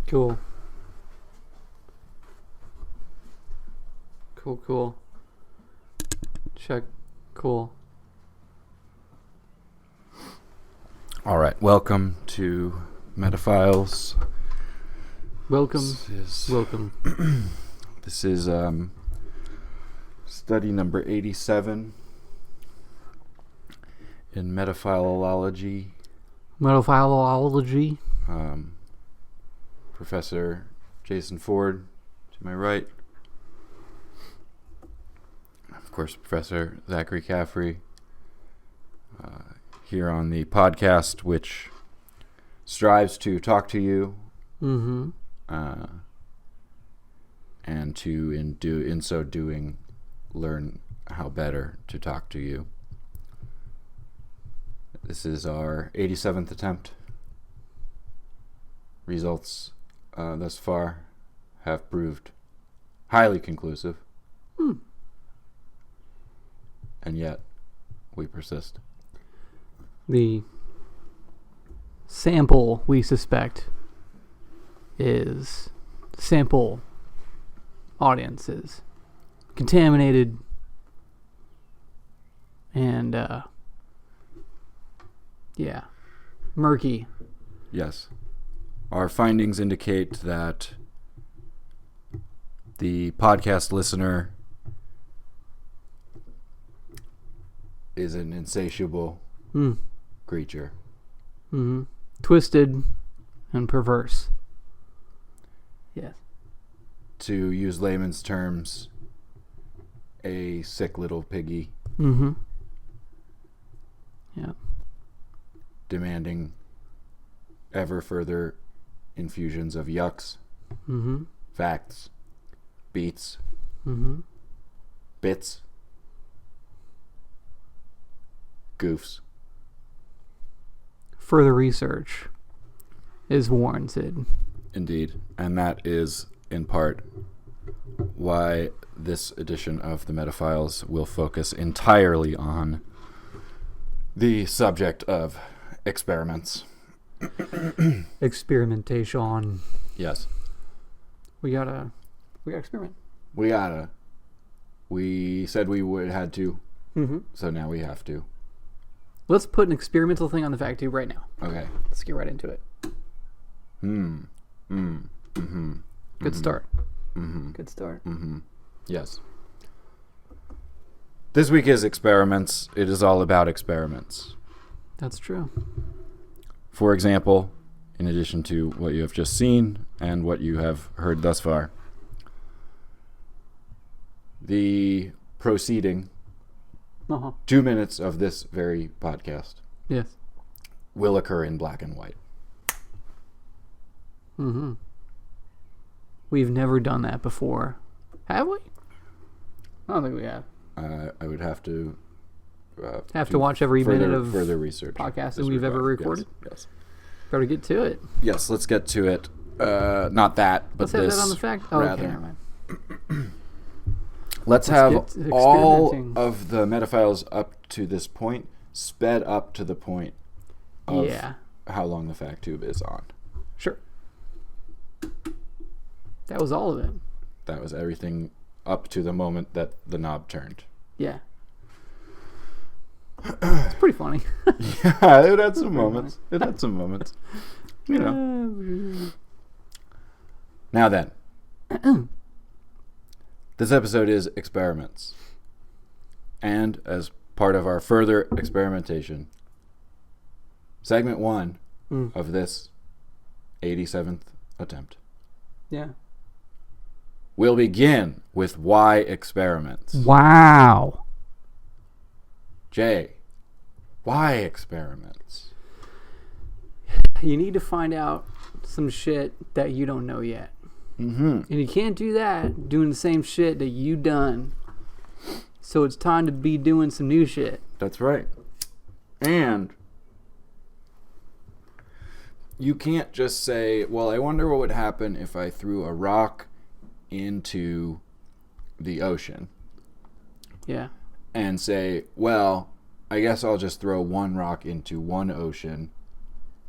Cool. Cool. Check. Cool. All right. Welcome to Metaphiles. Welcome. Welcome. This is study number 87 in metaphilology. Metaphilology. Professor Jason Ford to my right. Of course, Professor Zachary Caffrey here on the podcast, which strives to talk to you, and to in so doing learn how better to talk to you. This is our 87th attempt. Results thus far have proved highly conclusive. And yet, we persist. The sample we suspect is sample audiences contaminated and murky. Yes. Our findings indicate that the podcast listener is an insatiable creature. Twisted and perverse. Yes. To use layman's terms, a sick little piggy. Yeah. Demanding ever further infusions of yucks, facts, beats, bits, goofs. Further research is warranted. Indeed. And that is, in part, why this edition of the Metaphiles will focus entirely on the subject of experiments. Experimentation. Yes. We gotta experiment. We said we had to, so now we have to. Let's put an experimental thing on the fact tube right now. Okay. Let's get right into it. Good start. Good start. Yes. This week is experiments. It is all about experiments. That's true. For example, in addition to what you have just seen and what you have heard thus far, the proceeding 2 minutes of this very podcast will occur in black and white. We've never done that before. Have we? I don't think we have. I would have to watch every minute of further research podcast that we've ever recorded. Yes. Better get to it. Yes, let's get to it. Not that, but let's have this. That on the fact. Oh, okay, never mind. Let's have all of the metaphiles up to this point sped up to the point of how long the fact tube is on. Sure. That was all of it. That was everything up to the moment that the knob turned. Yeah. It's pretty funny. Yeah, it had some moments. You know. Now then. This episode is experiments. And as part of our further experimentation, segment 1 of this 87th attempt. Yeah. We'll begin with why experiments. Wow. Jay, why experiments? You need to find out some shit that you don't know yet. Mm-hmm. And you can't do that doing the same shit that you done. So it's time to be doing some new shit. That's right. And you can't just say, well, I wonder what would happen if I threw a rock into the ocean. Yeah. And say, well, I guess I'll just throw one rock into one ocean,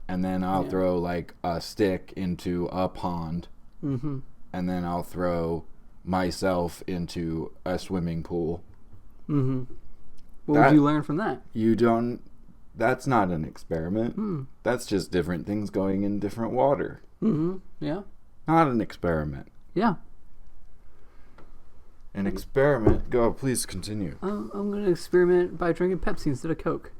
and then I'll throw like a stick into a pond, Mm-hmm. and then I'll throw myself into a swimming pool. Mm-hmm. What would you learn from that? You don't... That's not an experiment. That's just different things going in different water. Mm-hmm. Yeah. Not an experiment. Yeah. An experiment... Go, please continue. I'm going to experiment by drinking Pepsi instead of Coke.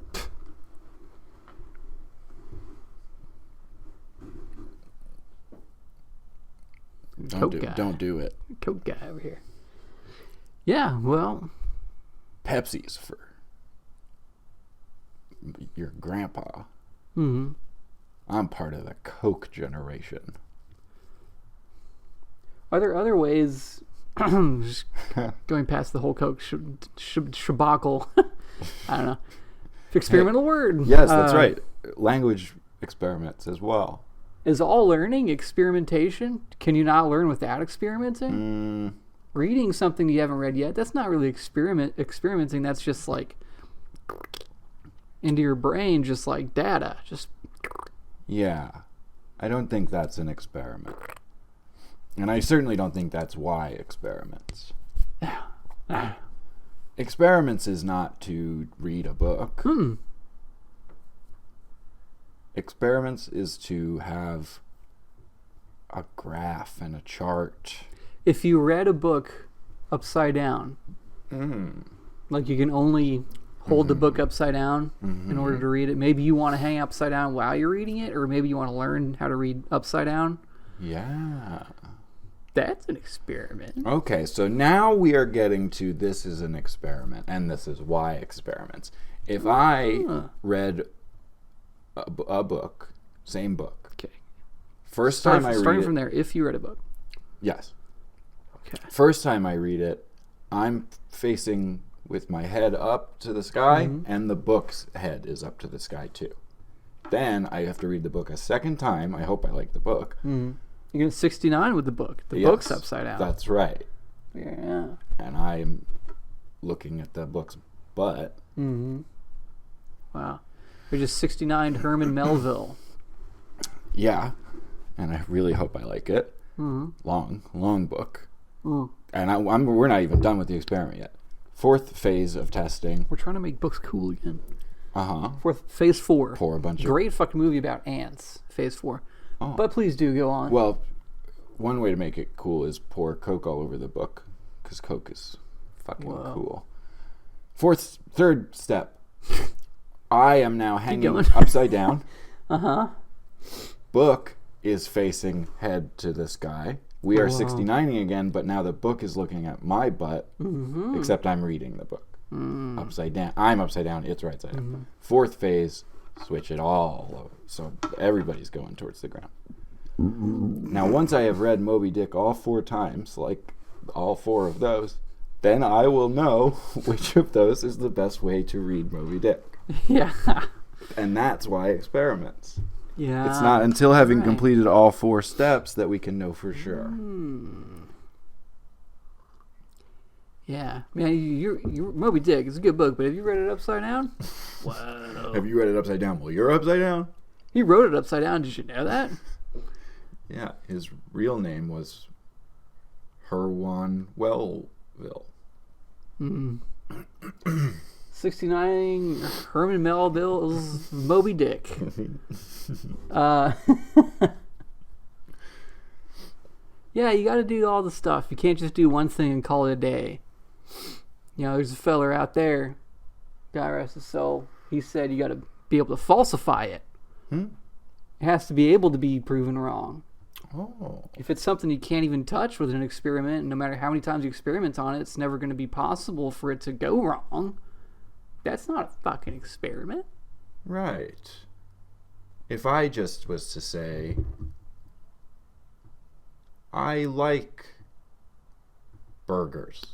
Don't do it. Coke guy over here. Yeah, well... Pepsi's for your grandpa. Mm-hmm. I'm part of the Coke generation. Are there other ways... just going past the whole Coke shabacle. I don't know. Experimental word. Yes, that's right. Language experiments as well. Is all learning experimentation? Can you not learn without experimenting? Reading something you haven't read yet, that's not really experimenting. That's just like into your brain, just like data. Just Yeah. I don't think that's an experiment. And I certainly don't think that's why experiments. Experiments is not to read a book. Experiments is to have a graph and a chart. If you read a book upside down, like you can only hold the book upside down in order to read it. Maybe you want to hang upside down while you're reading it, or maybe you want to learn how to read upside down. Yeah. That's an experiment. Okay, so now we are getting to this is an experiment, and this is why experiments. If I read a book, same book. Okay. First time I read it. Starting from there, if you read a book. Yes. Okay. First time I read it, I'm facing with my head up to the sky, and the book's head is up to the sky too. Then I have to read the book a second time. I hope I like the book. You get 69 with the book. The book's upside down. That's right. Yeah. And I'm looking at the book's butt. Wow. We just 69 Herman Melville. Yeah. And I really hope I like it. Long book. And we're not even done with the experiment yet. Fourth phase of testing. We're trying to make books cool again. Phase 4. Pour a bunch of... Great fucking movie about ants. Phase 4. Oh. But please do go on. Well, one way to make it cool is pour Coke all over the book. Because Coke is fucking cool. Third step. I am now hanging upside down. Book is facing head to the sky. We are 69ing again, but now the book is looking at my butt, except I'm reading the book. Upside down. I'm upside down. It's right side down. Fourth phase, switch it all over. So everybody's going towards the ground. Now, once I have read Moby Dick all 4 times, like all 4 of those, then I will know which of those is the best way to read Moby Dick. Yeah. And that's why experiments. Yeah. It's not until having completed all 4 steps that we can know for sure. Yeah. Man, you Moby Dick is a good book, but have you read it upside down? Wow. Have you read it upside down? Well, you're upside down. He wrote it upside down. Did you know that? Yeah. His real name was Herman Melville. 69 Herman Melville's Moby Dick. Yeah, you got to do all the stuff. You can't just do one thing and call it a day. You know, there's a feller out there, God rest his soul, he said you got to be able to falsify it. It has to be able to be proven wrong. Oh. If it's something you can't even touch with an experiment, no matter how many times you experiment on it, it's never going to be possible for it to go wrong. That's not a fucking experiment. Right. If I just was to say, I like burgers.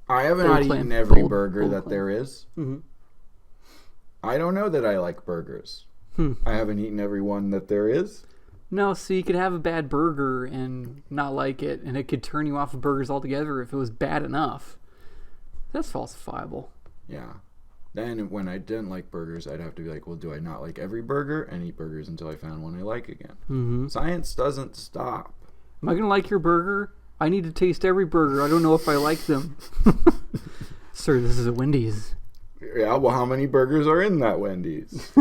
I have not eaten every burger that there is. Mm-hmm. I don't know that I like burgers. I haven't eaten every one that there is. No, so you could have a bad burger and not like it, and it could turn you off of burgers altogether if it was bad enough. That's falsifiable. Yeah. Then when I didn't like burgers, I'd have to be like, well, do I not like every burger? And eat burgers until I found one I like again. Mm-hmm. Science doesn't stop. Am I going to like your burger? I need to taste every burger. I don't know if I like them. Sir, this is a Wendy's. Yeah, well, how many burgers are in that Wendy's?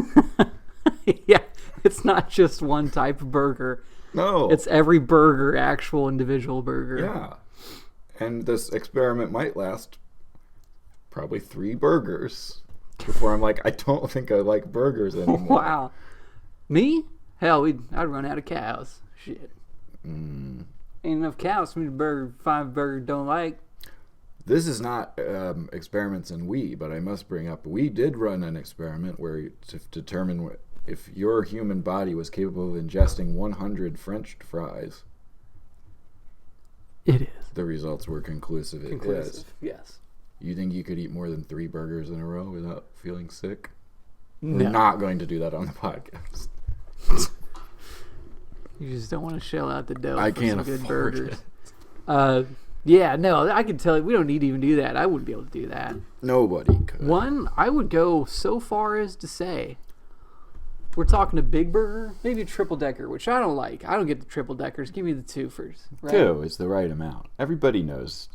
Yeah, it's not just one type of burger. No. It's every burger, actual individual burger. Yeah. And this experiment might last probably 3 burgers before I'm like, I don't think I like burgers anymore. Wow. Me? Hell, I'd run out of cows. Shit. Ain't enough cows for me to find a burger don't like. This is not experiments in we, but I must bring up, we did run an experiment where to determine if your human body was capable of ingesting 100 French fries. It is. The results were conclusive. Conclusive, yes. You think you could eat more than 3 burgers in a row without feeling sick? No. We're not going to do that on the podcast. You just don't want to shell out the dough I for can't some good afford burgers. it. Yeah, no, I can tell you, we don't need to even do that. I wouldn't be able to do that. Nobody could. One, I would go so far as to say, we're talking a big burger, maybe a triple decker, which I don't like. I don't get the triple deckers. Give me the 2 first. Right? 2 is the right amount. Everybody knows.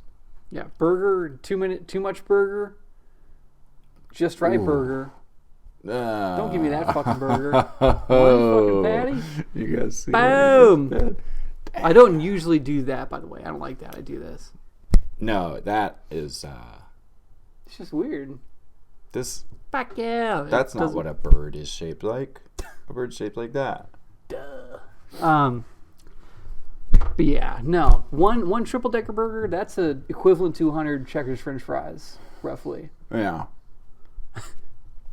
Yeah, burger, too much burger, just right. Ooh. Burger. Don't give me that fucking burger. One fucking patty. You guys see? Boom. I don't usually do that, by the way. I don't like that. I do this. No, that is. It's just weird. This. Fuck yeah. That's not what a bird is shaped like. A bird's shaped like that. Duh. But yeah, no. One triple decker burger, that's a equivalent to 100 Checkers French fries, roughly. Yeah.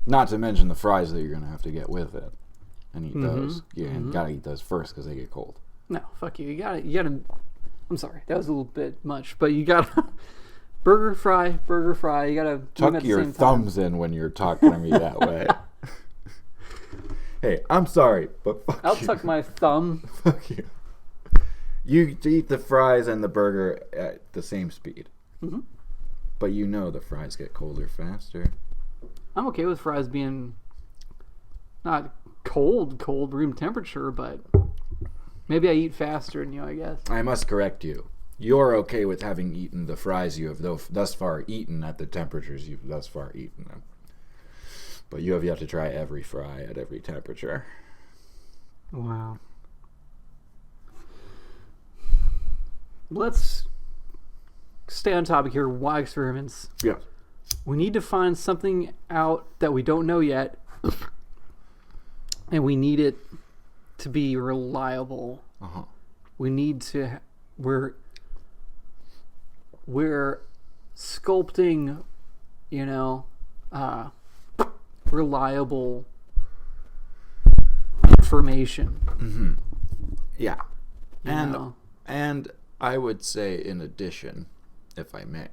Not to mention the fries that you're gonna have to get with it, and eat those. Yeah, and gotta eat those first because they get cold. No, fuck you. You gotta. I'm sorry, that was a little bit much, but you gotta burger fry. You gotta tuck your thumbs in when you're talking to me that way. Hey, I'm sorry, but fuck I'll you. tuck my thumb. Fuck you. You eat the fries and the burger at the same speed, but you know the fries get colder faster. I'm okay with fries being not cold room temperature, but maybe I eat faster than you, I guess. I must correct you. You're okay with having eaten the fries you have thus far eaten at the temperatures you've thus far eaten them. But you have yet to try every fry at every temperature. Wow. Let's stay on topic here. Why experiments? Yeah. We need to find something out that we don't know yet, and we need it to be reliable. We need to. We're sculpting, reliable information. Yeah, and I would say, in addition, if I may.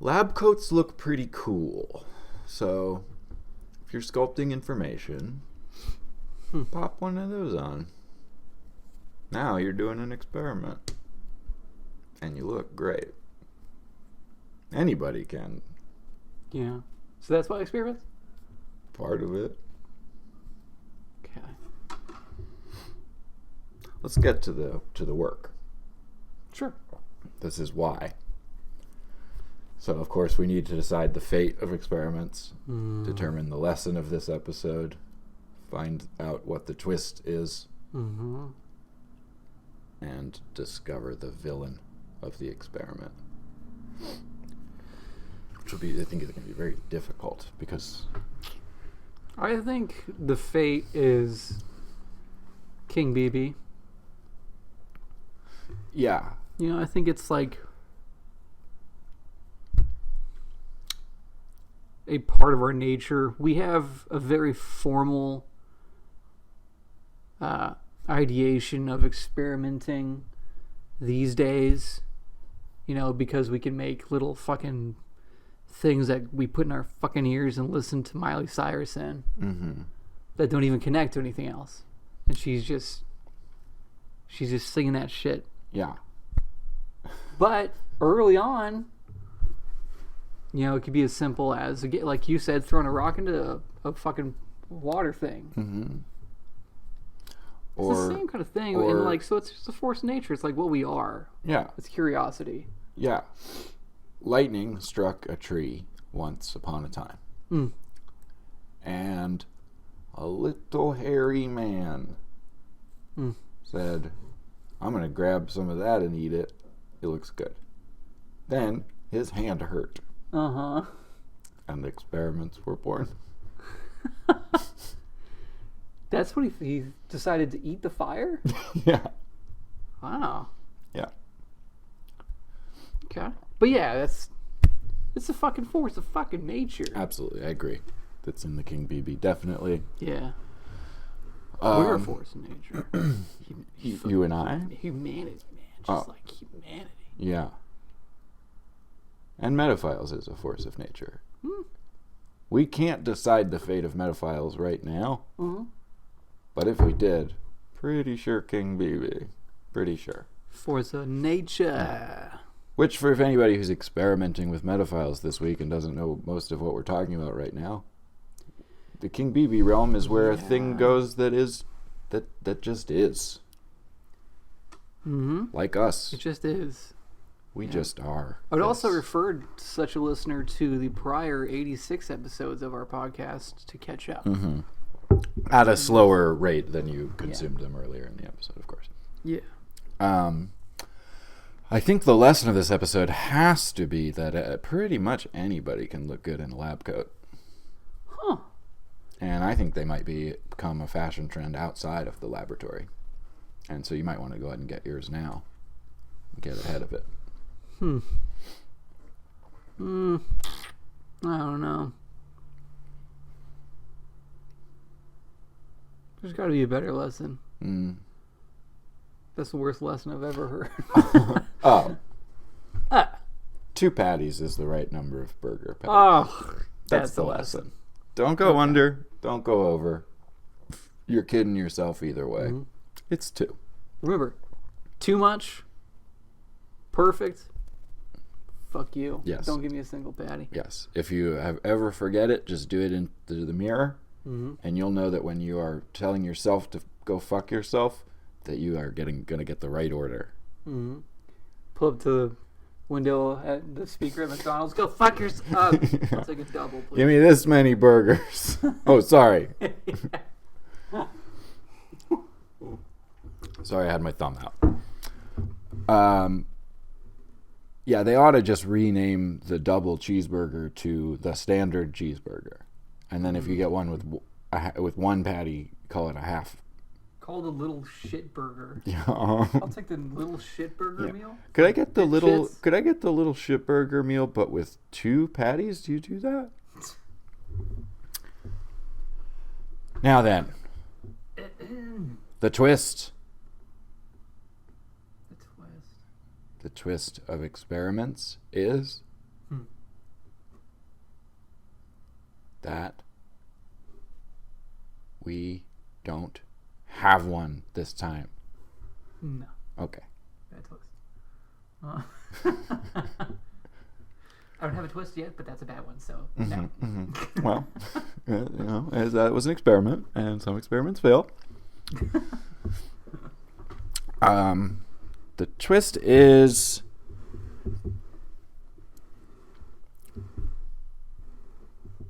Lab coats look pretty cool. So, if you're sculpting information, pop one of those on. Now you're doing an experiment. And you look great. Anybody can. Yeah. So that's why experiments? Part of it. Okay. Let's get to the work. Sure. This is why. So, of course, we need to decide the fate of experiments, determine the lesson of this episode, find out what the twist is, and discover the villain of the experiment. Which would be, I think, it's going to be very difficult because... I think the fate is King BB. Yeah. You know, I think it's like a part of our nature. We have a very formal ideation of experimenting these days, you know, because we can make little fucking things that we put in our fucking ears and listen to Miley Cyrus in that don't even connect to anything else. And she's just singing that shit. Yeah. But early on, you know, it could be as simple as, like you said, throwing a rock into a fucking water thing. Mm-hmm. It's the same kind of thing. And like, so it's just a force of nature. It's like what we are. Yeah. It's curiosity. Yeah. Lightning struck a tree once upon a time. Mm. And a little hairy man said, I'm going to grab some of that and eat it. It looks good. Then his hand hurt. Uh-huh. And the experiments were born. That's what he decided to eat the fire? Yeah. Wow. Yeah. Okay. But yeah, it's a fucking force of fucking nature. Absolutely, I agree. That's in the King BB, definitely. Yeah. We're a force of nature. You and I? Humanity, man. Just like humanity. Yeah. And metaphiles is a force of nature. We can't decide the fate of metaphiles right now. Mm-hmm. But if we did, pretty sure King BB. Pretty sure. Force of nature. Yeah. Which, for if anybody who's experimenting with metaphiles this week and doesn't know most of what we're talking about right now, the King BB realm is where a thing goes that just is. Mm-hmm. Like us. It just is. We just are. I would also refer such a listener to the prior 86 episodes of our podcast to catch up. Mm-hmm. At a slower rate than you consumed them earlier in the episode, of course. Yeah. I think the lesson of this episode has to be that pretty much anybody can look good in a lab coat. Huh. And I think they might become a fashion trend outside of the laboratory. And so you might want to go ahead and get yours now. Get ahead of it. I don't know. There's got to be a better lesson. That's the worst lesson I've ever heard. Oh. 2 patties is the right number of burger patties. Oh, that's the lesson. Don't go under. Don't go over. You're kidding yourself either way. Mm-hmm. It's 2. Remember, too much, perfect, fuck you. Yes. Don't give me a single patty. Yes. If you ever forget it, just do it into the mirror, and you'll know that when you are telling yourself to go fuck yourself, that you are going to get the right order. Mm-hmm. Pull up to the window at the speaker at McDonald's. Go fuck yourself. I'll take a double, please. Give me this many burgers. Oh, sorry. Sorry, I had my thumb out. Yeah, they ought to just rename the double cheeseburger to the standard cheeseburger. And then if you get one with one patty, call it a half. Called a little shit burger. Yeah. I'll take the little shit burger meal. Could I get the little shit burger meal but with 2 patties? Do you do that? Now then. The twist. The twist of experiments is that we don't have one this time. No. Okay. Bad twist. I don't have a twist yet, but that's a bad one, so no. Mm-hmm. Well, as that was an experiment, and some experiments fail. The twist is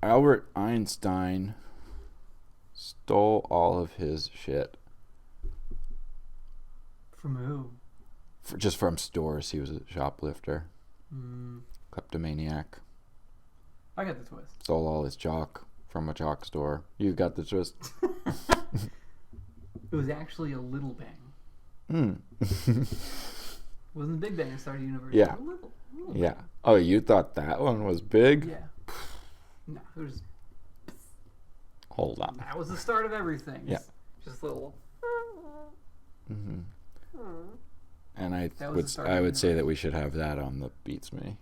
Albert Einstein stole all of his shit. From who? Just from stores. He was a shoplifter. Kleptomaniac. I got the twist. Stole all his chalk from a chalk store. You got the twist. It was actually a little bang. Wasn't the Big Bang that started the universe. Yeah. A little Yeah. bang. Oh, you thought that one was big? Yeah. No, it was. Hold on. That was the start of everything. Yeah. Just little. Mm-hmm. And I That was would the start I of would the say that we should have that on the Beats Me.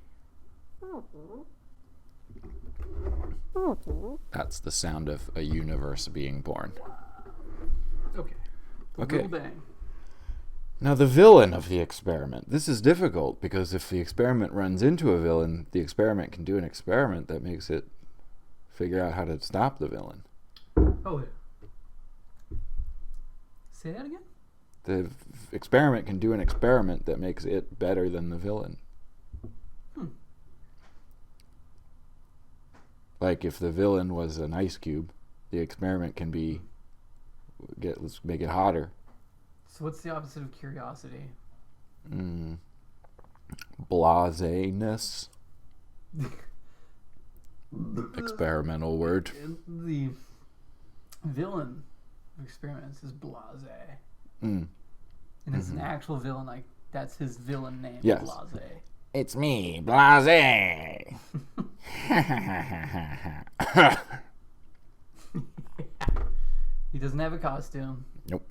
That's the sound of a universe being born. Okay. The Okay. Little Bang. Now, the villain of the experiment. This is difficult because if the experiment runs into a villain, the experiment can do an experiment that makes it figure out how to stop the villain. Oh, yeah. Say that again? The experiment can do an experiment that makes it better than the villain. Like if the villain was an ice cube, the experiment can be let's make it hotter. So what's the opposite of curiosity? Blaseness. Experimental word. The villain of experiments is blase. Mm. And it's an actual villain, like that's his villain name, Yes. Blase. It's me, Blase. He doesn't have a costume. Nope.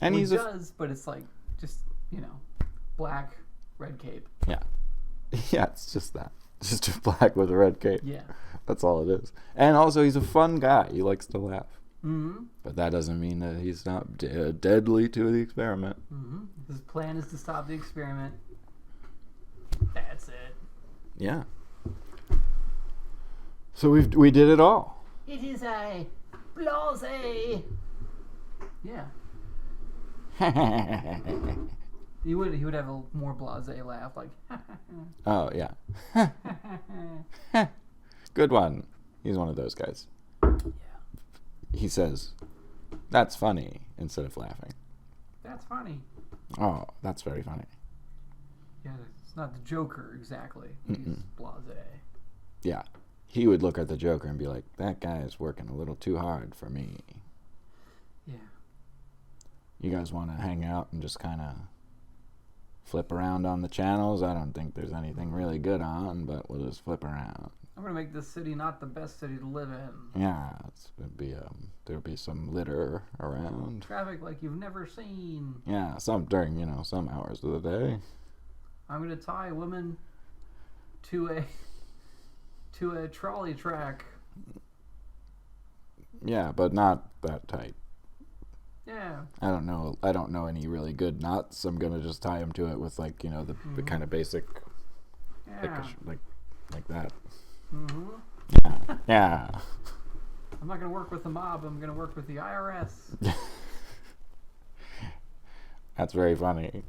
And Well, he's he does, but it's like just, black, red cape. yeah, it's just that. Just a black with a red cape. Yeah. That's all it is. And also, he's a fun guy. He likes to laugh. Mm-hmm. But that doesn't mean that he's not deadly to the experiment. Mm-hmm. His plan is to stop the experiment. That's it. Yeah. So we did it all. It is a blase. Yeah. He would have a more blasé laugh, like. Oh yeah. Good one. He's one of those guys. Yeah. He says, "That's funny," instead of laughing. That's funny. Oh, that's very funny. Yeah, it's not the Joker exactly. He's blasé. Yeah. He would look at the Joker and be like, "That guy is working a little too hard for me." Yeah. You guys want to hang out and just kind of flip around on the channels? I don't think there's anything really good on, but we'll just flip around. I'm gonna make this city not the best city to live in. Yeah, there'll be some litter around. Traffic like you've never seen. Yeah, during some hours of the day. I'm gonna tie a woman to a trolley track. Yeah, but not that tight. Yeah. I don't know any really good knots. I'm gonna just tie them to it with the kind of basic, Yeah. like that. Mm-hmm. Yeah, yeah. I'm not gonna work with the mob. I'm gonna work with the IRS. That's very funny.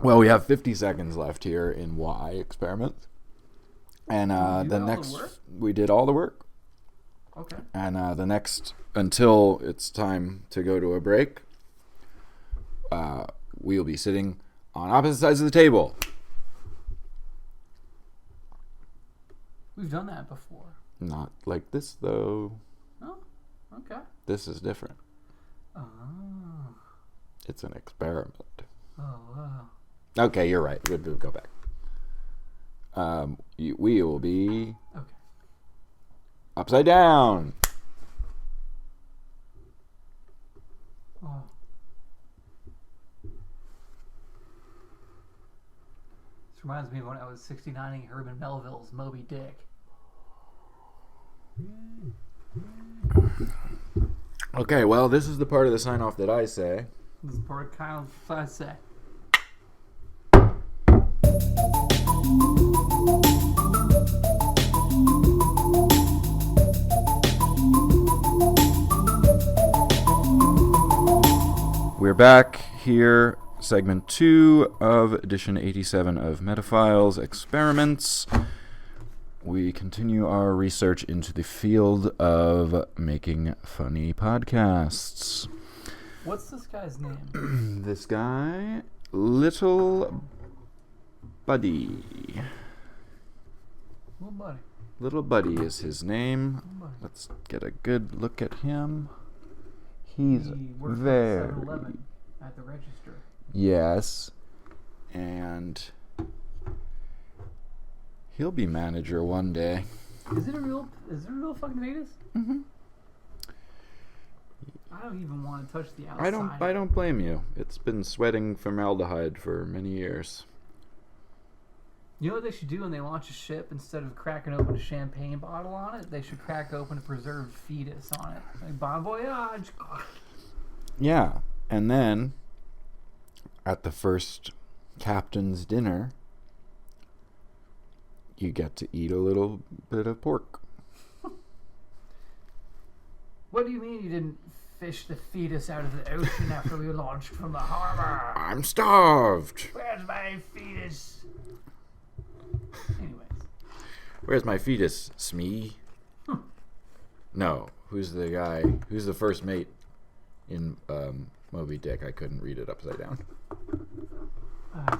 Well, we have 50 seconds left here in Y experiment. And we did all the work. Okay. And the next, until it's time to go to a break, we will be sitting on opposite sides of the table. We've done that before. Not like this, though. Oh, okay. This is different. Oh. It's an experiment. Oh, wow. Okay, you're right. We'll go back. We will be Okay. upside down. Oh. This reminds me of when I was 69ing Herman Melville's Moby Dick. Okay, well, this is the part of the sign-off that I say. This is part of kind of what I say. We're back here, segment 2 of edition 87 of Metaphiles Experiments. We continue our research into the field of making funny podcasts. What's this guy's name? This guy, Little Buddy. Little buddy. Little Buddy is his name. Buddy. Let's get a good look at him. He's He works very... at 7-Eleven at the register. Yes. And he'll be manager one day. Is it a real fucking fetus? Mm-hmm. I don't even want to touch the outside. I don't blame you. It's been sweating formaldehyde for many years. You know what they should do when they launch a ship? Instead of cracking open a champagne bottle on it, they should crack open a preserved fetus on it. Like, bon voyage. Yeah. And then, at the first captain's dinner, you get to eat a little bit of pork. What do you mean you didn't fish the fetus out of the ocean after we launched from the harbor? I'm starved. Where's my fetus? Anyways. Where's my fetus, Smee? No. Who's the guy? Who's the first mate in Moby Dick? I couldn't read it upside down.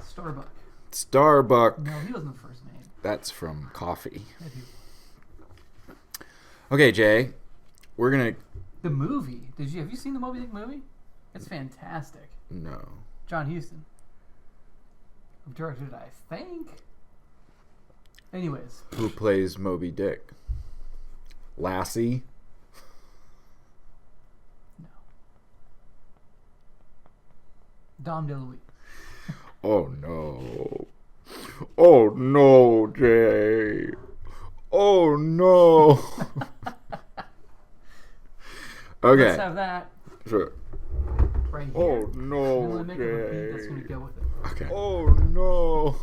Starbuck. Starbuck. No, he wasn't the first mate. That's from coffee. Maybe. Okay, Jay. We're gonna... The movie. Have you seen the Moby Dick movie? It's fantastic. No. John Huston. Directed it, I think. Anyways. Who plays Moby Dick? Lassie? No. Dom DeLuise. Oh no. Oh no, Jay. Oh no. Okay. Let's have that. Sure. Right here. Oh no, And when I make a repeat, that's Jay. when we go with it. Okay. Oh no.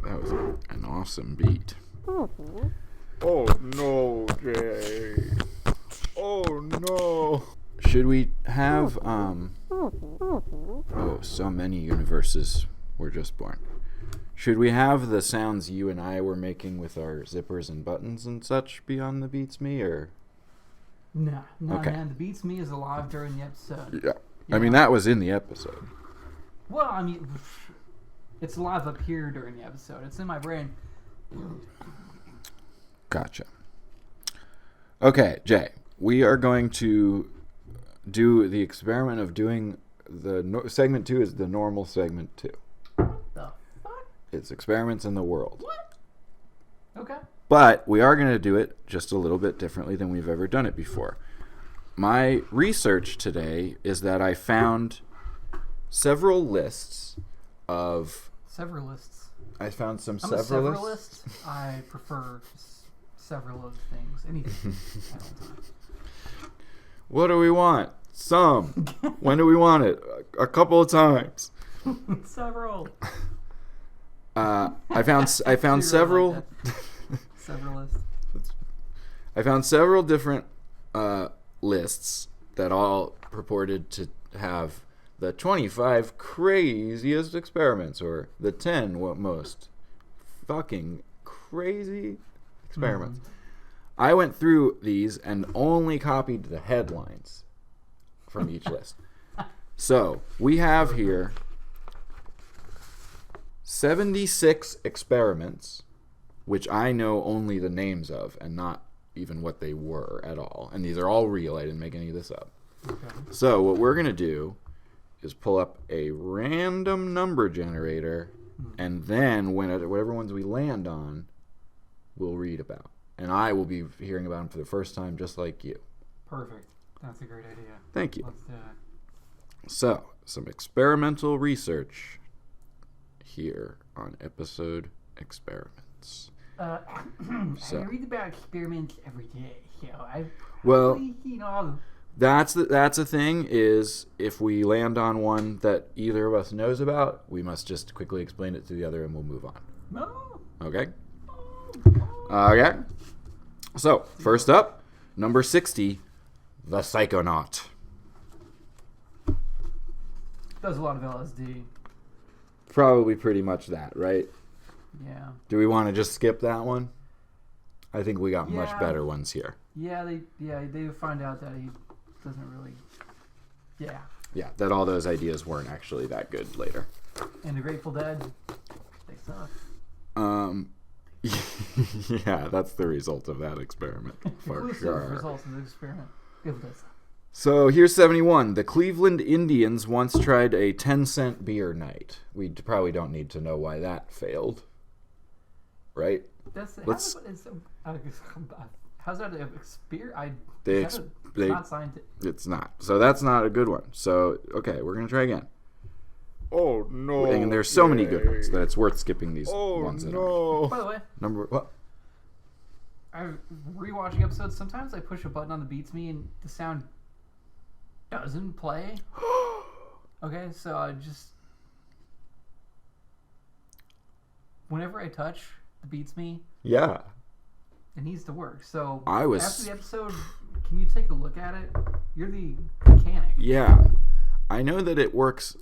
That was an awesome beat. Oh no, Jay. Oh no. Should we have oh, so many universes were just born. Should we have the sounds you and I were making with our zippers and buttons and such be on the Beats Me, or? No, Okay. man. The Beats Me is alive during the episode. Yeah. I mean, that was in the episode. Well, I mean, it's live up here during the episode. It's in my brain. Gotcha. Okay, Jay. We are going to do the experiment of doing segment 2 is the normal segment 2. The fuck? It's experiments in the world. What? Okay. But we are going to do it just a little bit differently than we've ever done it before. My research today is that I found several lists of... Severalists. I found some I'm a severalists. severalist. I prefer several of things. Anything. What do we want? Some. When do we want it? A couple of times. Several. I found several. Like severalist. I found several different lists that all purported to have the 25 craziest experiments, or the 10 most fucking crazy experiments. Mm-hmm. I went through these and only copied the headlines from each list. So we have here 76 experiments, which I know only the names of and not even what they were at all. And these are all real. I didn't make any of this up. Okay. So what we're going to do is pull up a random number generator, and then whatever ones we land on, we'll read about. And I will be hearing about them for the first time, just like you. Perfect. That's a great idea. Thank you. Let's do it. So, some experimental research here on episode experiments. I read about experiments every day. That's the thing, is if we land on one that either of us knows about, we must just quickly explain it to the other and we'll move on. No. Okay? Okay. So, first up, number 60, the Psychonaut. Does a lot of LSD. Probably pretty much that, right? Yeah. Do we want to just skip that one? I think we got much better ones here. Yeah, they find out that he doesn't really. Yeah. Yeah, that all those ideas weren't actually that good later. And the Grateful Dead, they suck. Yeah, that's the result of that experiment, for sure. Results of the experiment. Grateful Dead suck. So here's 71. The Cleveland Indians once tried a 10-cent beer night. We probably don't need to know why that failed, right? How's that an experiment? It's not scientific. It's not. So that's not a good one. So, okay, we're going to try again. Oh, no. And there's so many good ones that it's worth skipping these ones. No. By the way, what? I'm rewatching episodes. Sometimes I push a button on the Beats Me and the sound doesn't play. Okay, so I just... Whenever I touch the Beats Me... Yeah. It needs to work. So after the episode, can you take a look at it? You're the mechanic. Yeah. I know that it works.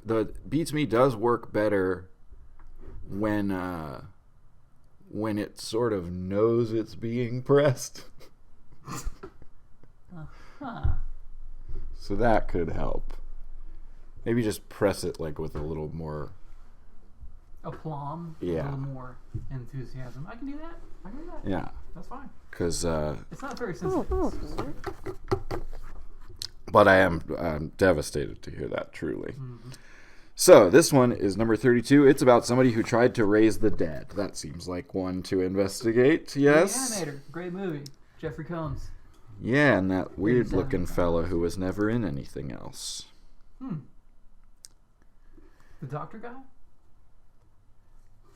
The Beats Me does work better when it sort of knows it's being pressed. So that could help. Maybe just press it like with a little more aplomb. Yeah. A little more enthusiasm. I can do that. Yeah. That's fine. Because it's not very sensitive. But I'm devastated to hear that, truly. Mm-hmm. So this one is number 32. It's about somebody who tried to raise the dead. That seems like one to investigate. Yes. The Animator. Great movie. Jeffrey Combs. Yeah, and that weird-looking fella who was never in anything else. The doctor guy?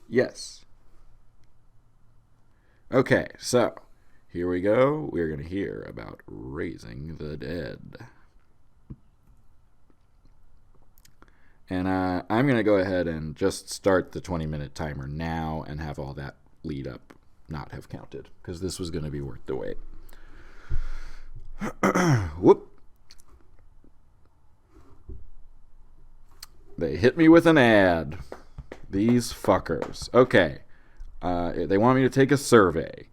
Yes. Okay, so here we go. We're going to hear about raising the dead. And I'm going to go ahead and just start the 20-minute timer now and have all that lead up not have counted, because this was going to be worth the wait. Whoop. They hit me with an ad. These fuckers. Okay. They want me to take a survey.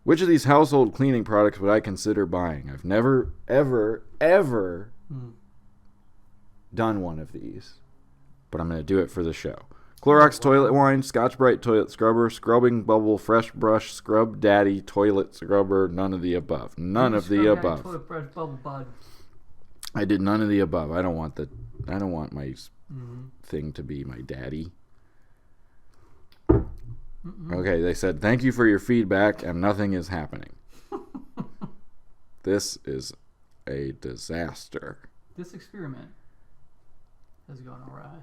Which of these household cleaning products would I consider buying? I've never, ever, ever done one of these. But I'm going to do it for the show. Clorox toilet wine, Scotch Brite toilet scrubber, scrubbing bubble, fresh brush, scrub daddy, toilet scrubber, none of the above. None of the above. Toilet brush, bubble bud. I did none of the above. I don't want my thing to be my daddy. Okay, they said, thank you for your feedback, and nothing is happening. This is a disaster. This experiment has gone awry.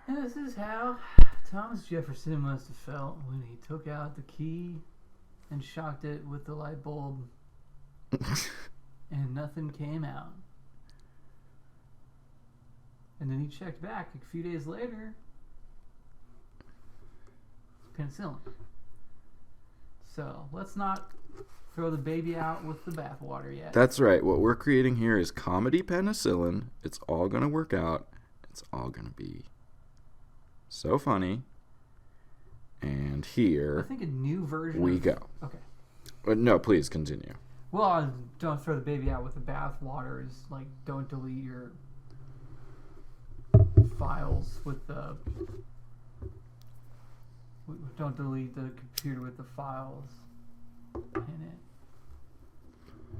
And this is how Thomas Jefferson must have felt when he took out the key and shocked it with the light bulb and nothing came out. And then he checked back a few days later. Penicillin. So let's not throw the baby out with the bathwater yet. That's right. What we're creating here is comedy penicillin. It's all going to work out. It's all going to be so funny. And here I think a new version we go. Okay. But no, please continue. Well, don't throw the baby out with the bathwater is like don't delete your files with the... Don't delete the computer with the files in it.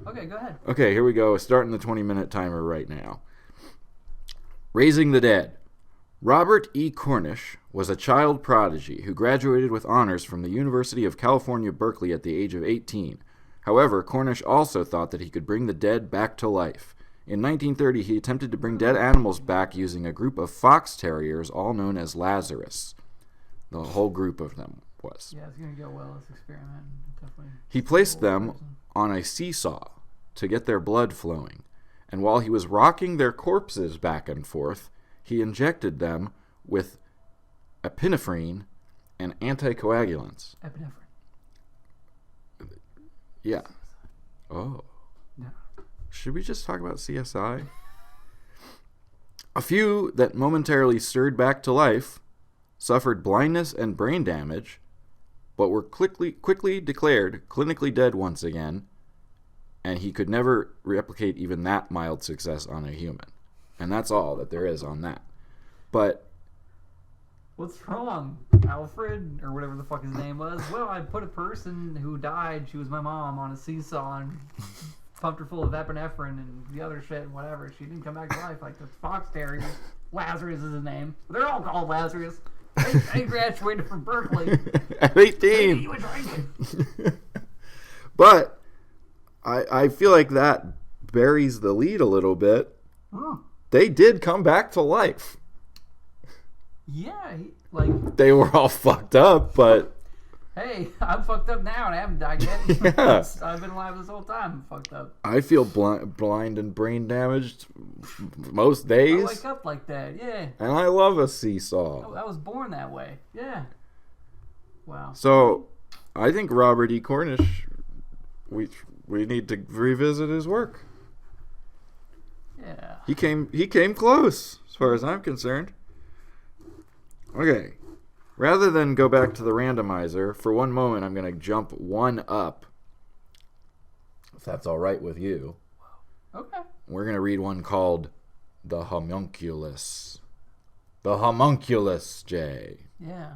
Okay, go ahead. Okay, here we go. Starting the 20-minute timer right now. Raising the dead. Robert E. Cornish was a child prodigy who graduated with honors from the University of California, Berkeley at the age of 18. However, Cornish also thought that he could bring the dead back to life. In 1930, he attempted to bring dead animals back using a group of fox terriers, all known as Lazarus. The whole group of them was. Yeah, it's going to go well, this experiment. Definitely. He placed them on a seesaw to get their blood flowing, and while he was rocking their corpses back and forth, he injected them with epinephrine and anticoagulants. Epinephrine. Yeah. Oh. No. Should we just talk about CSI? A few that momentarily stirred back to life suffered blindness and brain damage, but were quickly declared clinically dead once again, and he could never replicate even that mild success on a human. And that's all that there is on that. But what's wrong, Alfred, or whatever the fuck his name was? Well, I put a person who died, she was my mom, on a seesaw and pumped her full of epinephrine and the other shit and whatever. She didn't come back to life like the fox terrier. Lazarus is his name. They're all called Lazarus. I graduated from Berkeley. At 18. You were drinking. But I feel like that buries the lead a little bit. They did come back to life. Yeah, they were all fucked up, but hey, I'm fucked up now and I haven't died yet. Yeah. I've been alive this whole time. I'm fucked up. I feel blind and brain damaged most days. I wake up like that, yeah. And I love a seesaw. I was born that way, yeah. Wow. So, I think Robert E. Cornish, we need to revisit his work. Yeah. He came close, as far as I'm concerned. Okay. Rather than go back to the randomizer, for one moment I'm going to jump one up. If that's all right with you. Okay. We're going to read one called The Homunculus. The Homunculus, Jay. Yeah.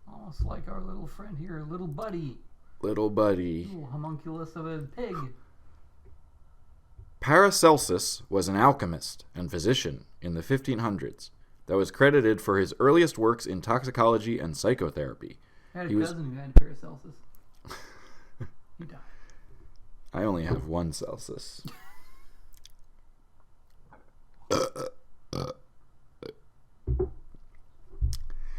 Almost like our little friend here, little buddy. Little buddy. Little homunculus of a pig. Paracelsus was an alchemist and physician in the 1500s that was credited for his earliest works in toxicology and psychotherapy. I had a cousin who had Paracelsus. He died. I only have one Celsius.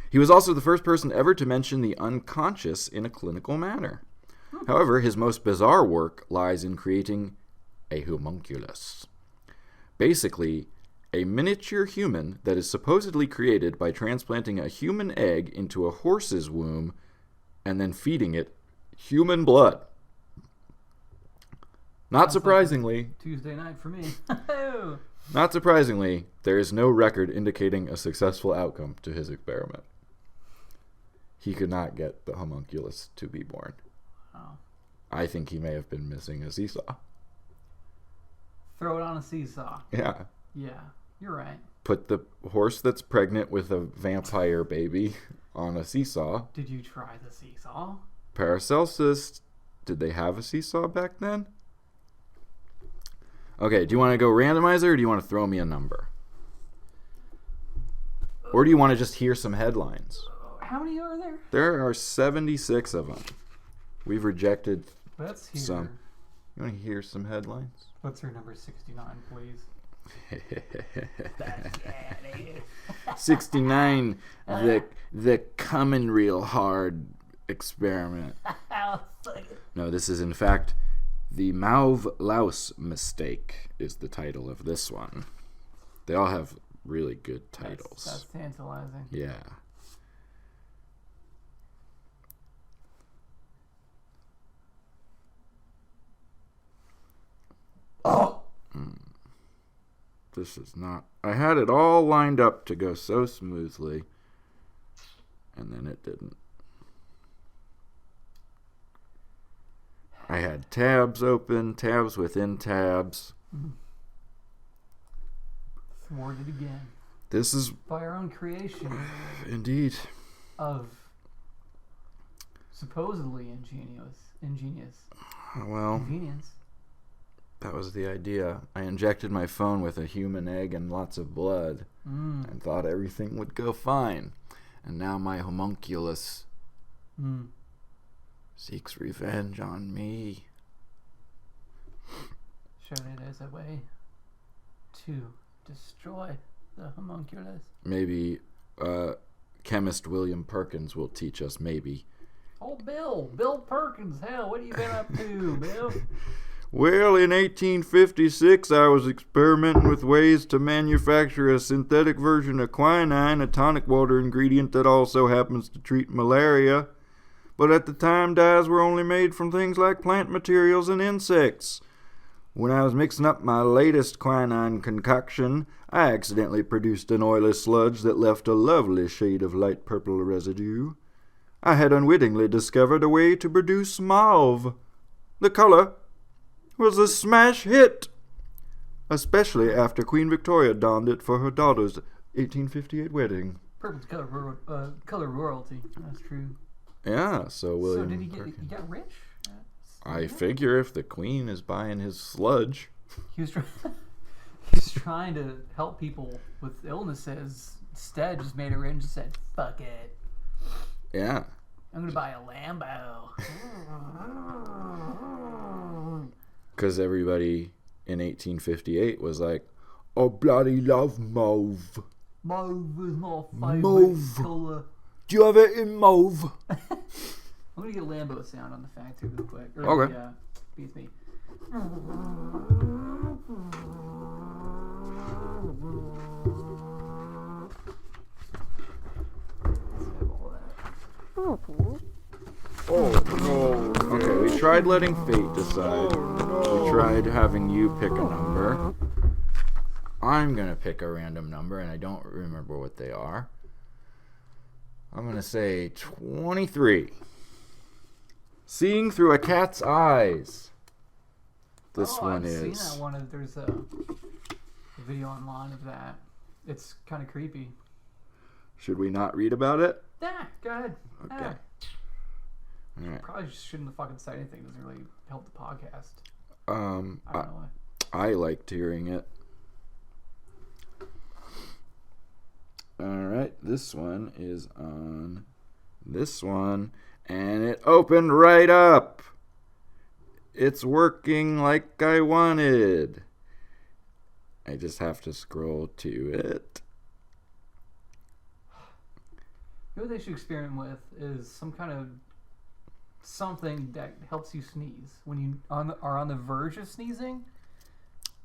He was also the first person ever to mention the unconscious in a clinical manner. However, his most bizarre work lies in creating a homunculus. Basically, a miniature human that is supposedly created by transplanting a human egg into a horse's womb and then feeding it human blood. Not surprisingly, like Tuesday night for me. Not surprisingly, there is no record indicating a successful outcome to his experiment. He could not get the homunculus to be born. Oh. I think he may have been missing a seesaw. Throw it on a seesaw. Yeah. Yeah, you're right. Put the horse that's pregnant with a vampire baby on a seesaw. Did you try the seesaw? Paracelsus, did they have a seesaw back then? Okay, do you want to go randomizer or do you want to throw me a number? Or do you want to just hear some headlines? How many are there? There are 76 of them. We've rejected some. You want to hear some headlines? Let's hear number 69, please. 69, the coming real hard experiment. No, this is in fact the Mauve Louse mistake is the title of this one. They all have really good titles. That's tantalizing. Yeah. Oh! This is not... I had it all lined up to go so smoothly, and then it didn't. I had tabs open, tabs within tabs. Thwarted again. This is... by our own creation. Indeed. Of supposedly ingenious. Well... Convenience. That was the idea. I injected my phone with a human egg and lots of blood and thought everything would go fine. And now my homunculus seeks revenge on me. Showed it as a way to destroy the homunculus. Maybe chemist William Perkins will teach us, maybe. Oh, Bill Perkins. Hell, what have you been up to, Bill? Well, in 1856, I was experimenting with ways to manufacture a synthetic version of quinine, a tonic water ingredient that also happens to treat malaria. But at the time, dyes were only made from things like plant materials and insects. When I was mixing up my latest quinine concoction, I accidentally produced an oily sludge that left a lovely shade of light purple residue. I had unwittingly discovered a way to produce mauve. The color was a smash hit, especially after Queen Victoria donned it for her daughter's 1858 wedding. Purple's color royalty. That's true. Yeah, so William. So did he got rich? I figure if the Queen is buying his sludge. He was trying to help people with illnesses. Instead, just made it rich and just said, "Fuck it. Yeah. I'm gonna buy a Lambo." Because everybody in 1858 was like, "Oh, bloody love mauve. Mauve is my favorite Mauve. color." Do you have it in mauve?" I'm gonna get a Lambo sound on the fact too real quick. Okay. Beats me. Oh no. Okay, we tried letting fate decide. We tried having you pick a number. I'm gonna pick a random number, and I don't remember what they are. I'm gonna say 23. Seeing through a cat's eyes. This one I've is. seen that one. There's a video online of that. It's kind of creepy. Should we not read about it? Yeah, go ahead. Okay. Yeah. All right. Probably just shouldn't have fucking said anything. It doesn't really help the podcast. I I don't know why. I liked hearing it. All right, this one is on this one, and it opened right up. It's working like I wanted. I just have to scroll to it. You know what they should experiment with is some kind of something that helps you sneeze when you are on the verge of sneezing.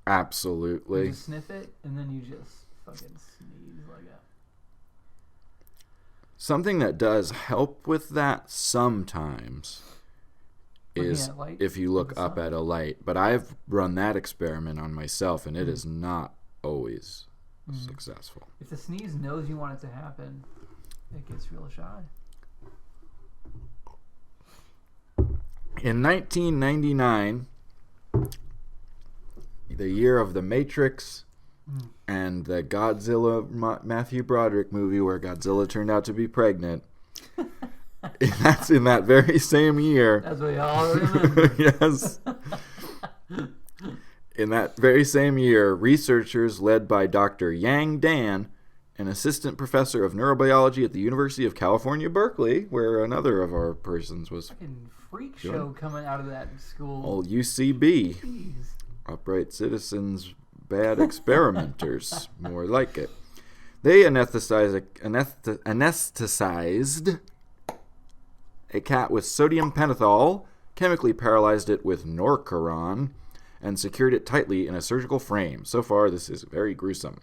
Absolutely. You just sniff it and then you just fucking sneeze like that. Something that does help with that sometimes is if you look up at a light. But I've run that experiment on myself, and it is not always successful. If the sneeze knows you want it to happen, it gets real shy. In 1999, the year of The Matrix and the Godzilla Matthew Broderick movie where Godzilla turned out to be pregnant, that's in that very same year. That's what y'all remember. Yes. In that very same year, researchers led by Dr. Yang Dan, an assistant professor of neurobiology at the University of California, Berkeley, where another of our persons was. Fucking freak show coming out of that school. Old UCB. Jeez. Upright citizens, bad experimenters, more like it. They anesthetized a cat with sodium pentothal, chemically paralyzed it with norcuron, and secured it tightly in a surgical frame. So far, this is very gruesome.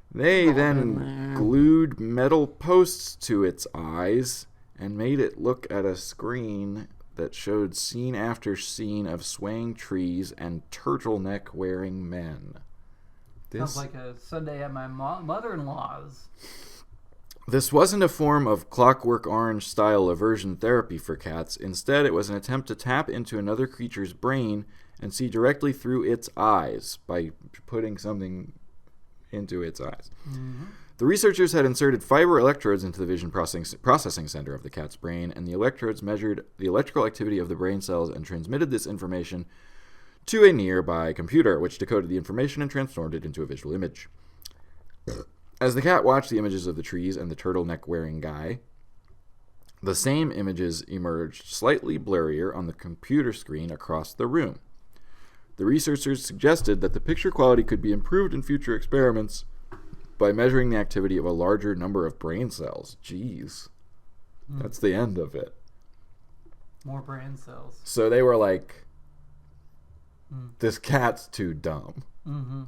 They then glued metal posts to its eyes and made it look at a screen that showed scene after scene of swaying trees and turtleneck-wearing men. Sounds like a Sunday at my mother-in-law's. This wasn't a form of Clockwork Orange-style aversion therapy for cats. Instead, it was an attempt to tap into another creature's brain and see directly through its eyes by putting something into its eyes. Mm-hmm. The researchers had inserted fiber electrodes into the vision processing center of the cat's brain, and the electrodes measured the electrical activity of the brain cells and transmitted this information to a nearby computer, which decoded the information and transformed it into a visual image. As the cat watched the images of the trees and the turtleneck-wearing guy, the same images emerged slightly blurrier on the computer screen across the room. The researchers suggested that the picture quality could be improved in future experiments by measuring the activity of a larger number of brain cells. Jeez. That's the end of it. More brain cells. So they were like, this cat's too dumb. Mm-hmm.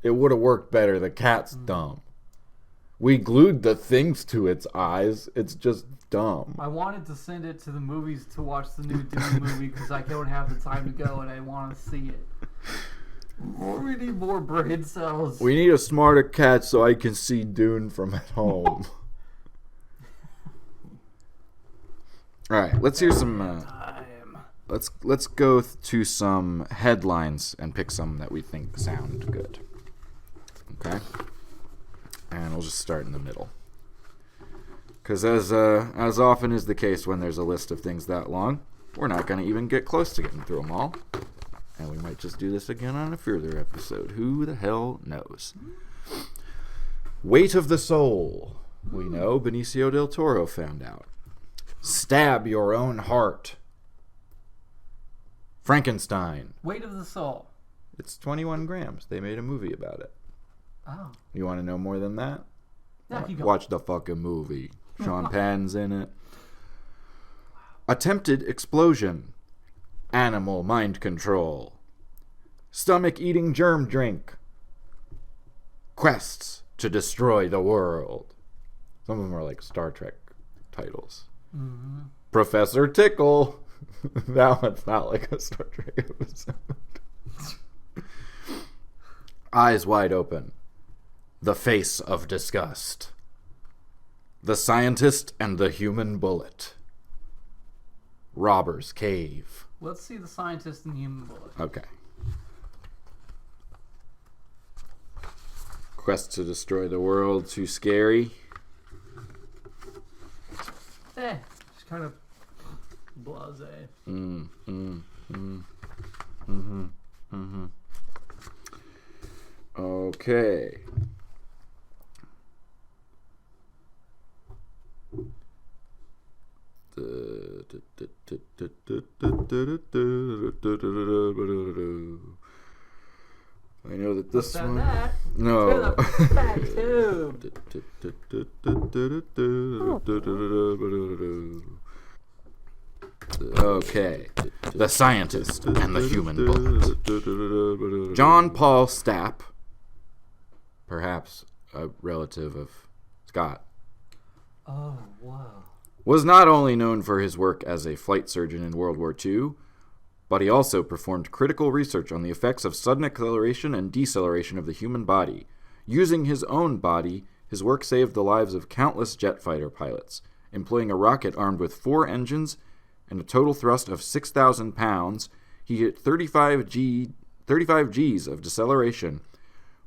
It would have worked better. The cat's dumb. We glued the things to its eyes. It's just dumb. I wanted to send it to the movies to watch the new Dune movie because I don't have the time to go and I want to see it. We need more brain cells. We need a smarter cat so I can see Dune from at home. All right, let's hear some. Let's go to some headlines and pick some that we think sound good. Okay, and we'll just start in the middle. Because as often is the case when there's a list of things that long, we're not going to even get close to getting through them all. And we might just do this again on a further episode. Who the hell knows? Weight of the soul. We know Benicio del Toro found out. Stab your own heart. Frankenstein. Weight of the soul. It's 21 grams. They made a movie about it. Oh. You want to know more than that? Yeah, keep going. Watch the fucking movie. Sean Penn's in it. Attempted explosion. Animal mind control. Stomach-eating germ drink. Quests to destroy the world. Some of them are like Star Trek titles. Mm-hmm. Professor Tickle. That one's not like a Star Trek episode. Eyes wide open. The face of disgust. The scientist and the human bullet. Robber's cave. Let's see the scientist and the human bullet. Okay. Quest to destroy the world. Too scary. Just kind of blasé. Okay. I know that this one. That? No. Back tube. Okay. The scientist and the human bullet. John Paul Stapp, perhaps a relative of Scott, Oh, wow. was not only known for his work as a flight surgeon in World War II, but he also performed critical research on the effects of sudden acceleration and deceleration of the human body. Using his own body, his work saved the lives of countless jet fighter pilots. Employing a rocket armed with 4 engines and a total thrust of 6,000 pounds, he hit 35 Gs of deceleration,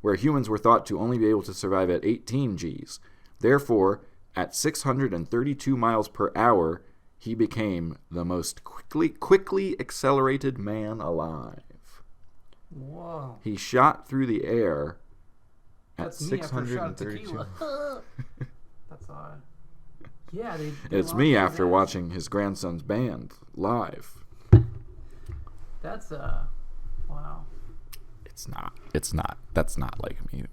where humans were thought to only be able to survive at 18 Gs. Therefore, at 632 miles per hour, he became the most quickly accelerated man alive. Whoa. He shot through the air at That's me after a shot of 632. tequila. That's odd. Yeah, they It's me after watching his grandson's band live. That's wow. It's not. It's not. That's not like me.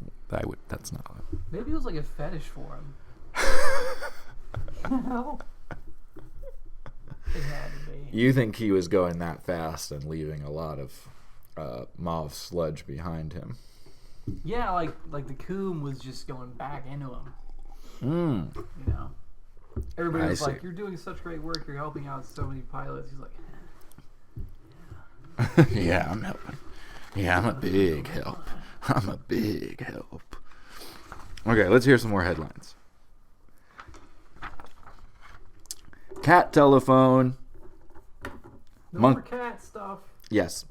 That's not. Maybe it was like a fetish for him. No. It had to be. You think he was going that fast and leaving a lot of mauve sludge behind him? Yeah, like the coom was just going back into him. You know, everybody was like, "You're doing such great work. You're helping out so many pilots." He's like, Yeah, I'm helping. Yeah, I'm a big help. I'm a big help. Okay, let's hear some more headlines. Cat telephone. "No Monk- more cat stuff." Yes,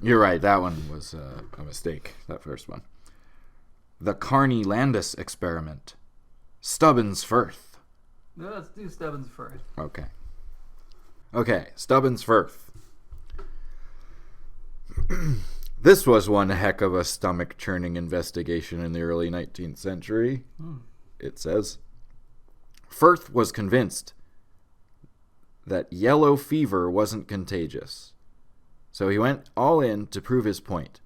you're right. That one was a mistake, that first one. The Carney Landis experiment. Stubbins Firth. No, let's do Stubbins first. Okay, Stubbins Firth. This was one heck of a stomach-churning investigation in the early 19th century. It says, Firth was convinced that yellow fever wasn't contagious. So he went all in to prove his point.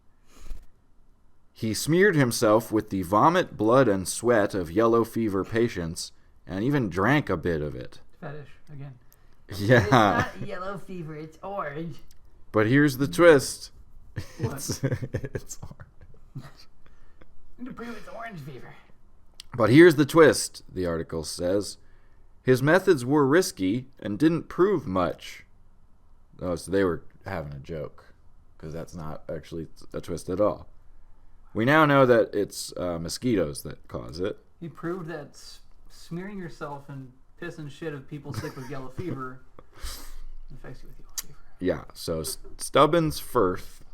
He smeared himself with the vomit, blood, and sweat of yellow fever patients and even drank a bit of it. Fetish again. Yeah. It's not yellow fever. It's orange. But here's the twist. What? It's orange. To prove it's orange fever. But here's the twist, the article says. His methods were risky and didn't prove much. Oh, so they were having a joke, because that's not actually a twist at all. We now know that it's mosquitoes that cause it. He proved that smearing yourself in piss and shit of people sick with yellow fever infects you with yellow fever. Yeah, so Stubbins Firth.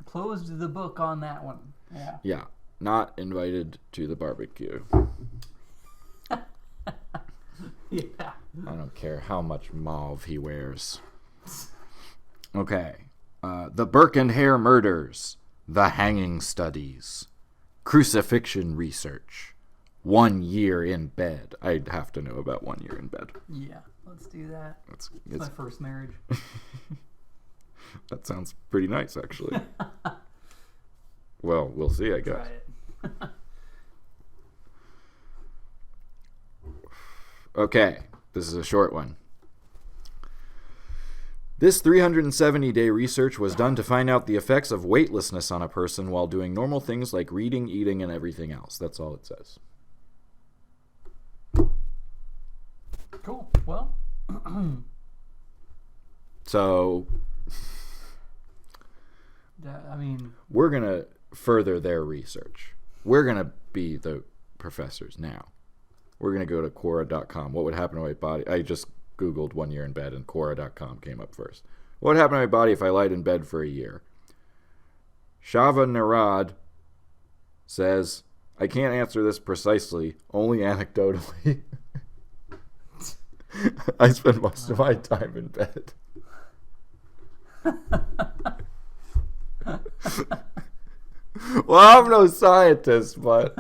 Closed the book on that one. Yeah. Yeah, not invited to the barbecue. Yeah. I don't care how much mauve he wears. Okay. The Burke and Hare murders. The hanging studies. Crucifixion research. 1 year in bed. I'd have to know about 1 year in bed. Yeah, let's do that. It's my first marriage. That sounds pretty nice, actually. Well, we'll see, I guess. Try it. Okay, this is a short one. This 370-day research was done to find out the effects of weightlessness on a person while doing normal things like reading, eating, and everything else. That's all it says. Cool. Well, so, I mean, we're going to further their research. We're going to be the professors now. We're going to go to Quora.com. What would happen to my body? I just Googled 1 year in bed, and Quora.com came up first. What would happen to my body if I lied in bed for a year? Shava Narad says, I can't answer this precisely, only anecdotally. I spend most of my time in bed. Well, I'm no scientist, but...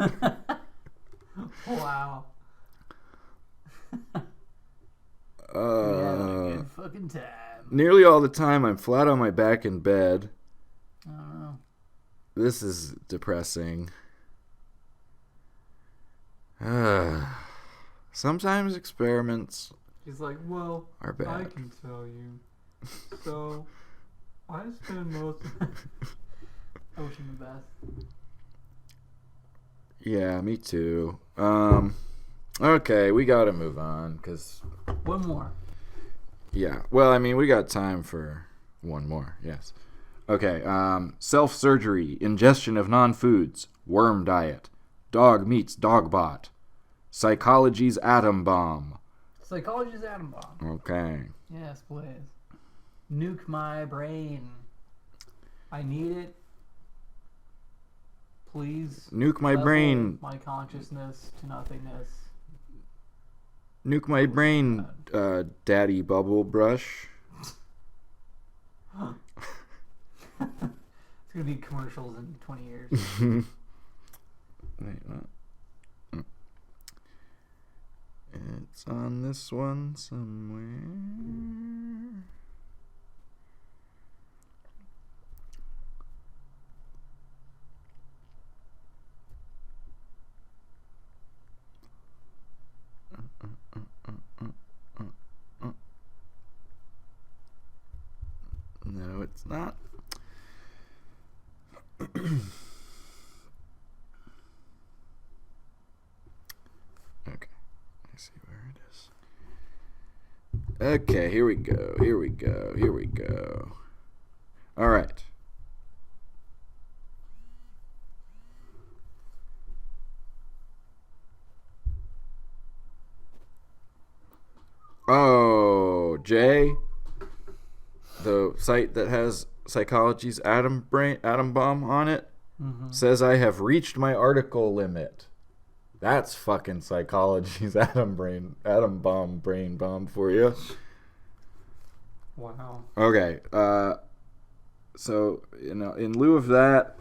Wow. Yeah, good fucking time. Nearly all the time, I'm flat on my back in bed. I don't know. This is depressing. Sometimes experiments He's like, well, are bad. I can tell you. So, I spend most of I wish him the best. Yeah, me too. Okay, we gotta move on, because... One more. Yeah, well, I mean, we got time for one more, yes. Okay, self-surgery, ingestion of non-foods, worm diet, dog meets dogbot, psychology's atom bomb. Psychology's atom bomb. Okay. Yes, please. Nuke my brain. I need it. Please. Nuke my level brain. My consciousness to nothingness. Nuke my brain, Daddy Bubble Brush. It's gonna be commercials in 20 years. Wait, what? It's on this one somewhere. No, it's not. Okay, I see where it is. Okay, here we go. All right. Oh, Jay, the site that has Psychology's atom bomb on it, says I have reached my article limit. That's fucking Psychology's atom bomb for you. Wow. Okay, so in lieu of that,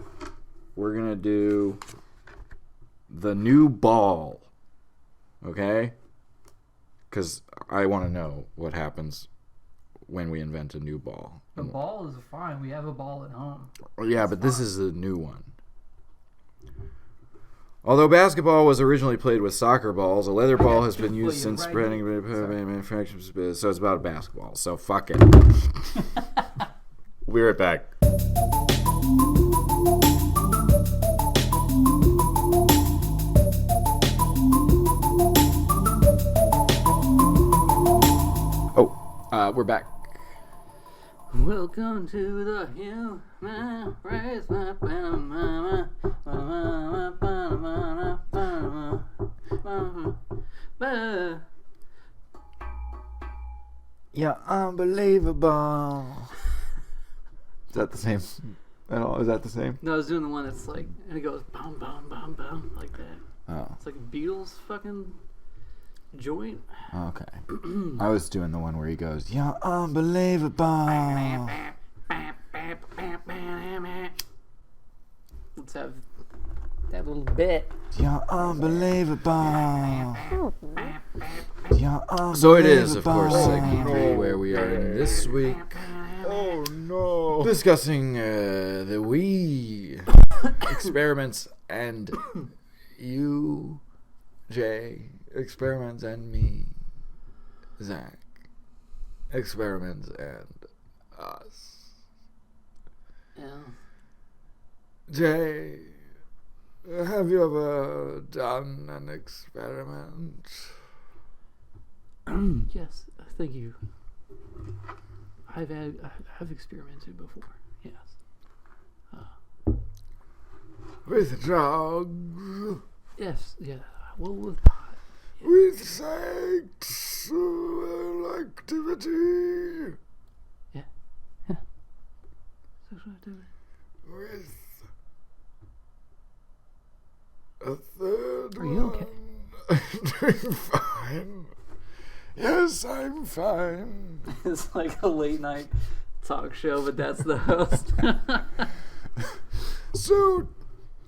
we're gonna do the new ball. Okay, because I want to know what happens when we invent a new ball. The ball is fine. We have a ball at home. Yeah, but this is a new one. Although basketball was originally played with soccer balls, a leather ball has been used since spreading manufacturers. So it's about basketball. So fuck it. We'll be right back. We're back. Welcome to the human race. You're unbelievable. Is that the same? At all? Is that the same? No, I was doing the one that's like, and it goes bum bum bum bum like that. Oh. It's like a Beatles fucking joint. Okay. I was doing the one where he goes, "You're unbelievable." Let's have that little bit. You're unbelievable. You're unbelievable. So it is, of course, segment 3, where we are in this week. Oh no. Discussing the we experiments and you, Jay, experiments and me, Zach, experiments and us. Yeah. Jay, have you ever done an experiment? Yes, thank you. I've experimented before. Yes. With drugs? Yes. Yeah. Well, with pot. Yeah. With sexual activity? Yeah. Sexual activity. With a third Are you okay? I'm doing fine. Yes, I'm fine. It's like a late night talk show, but that's the host. So,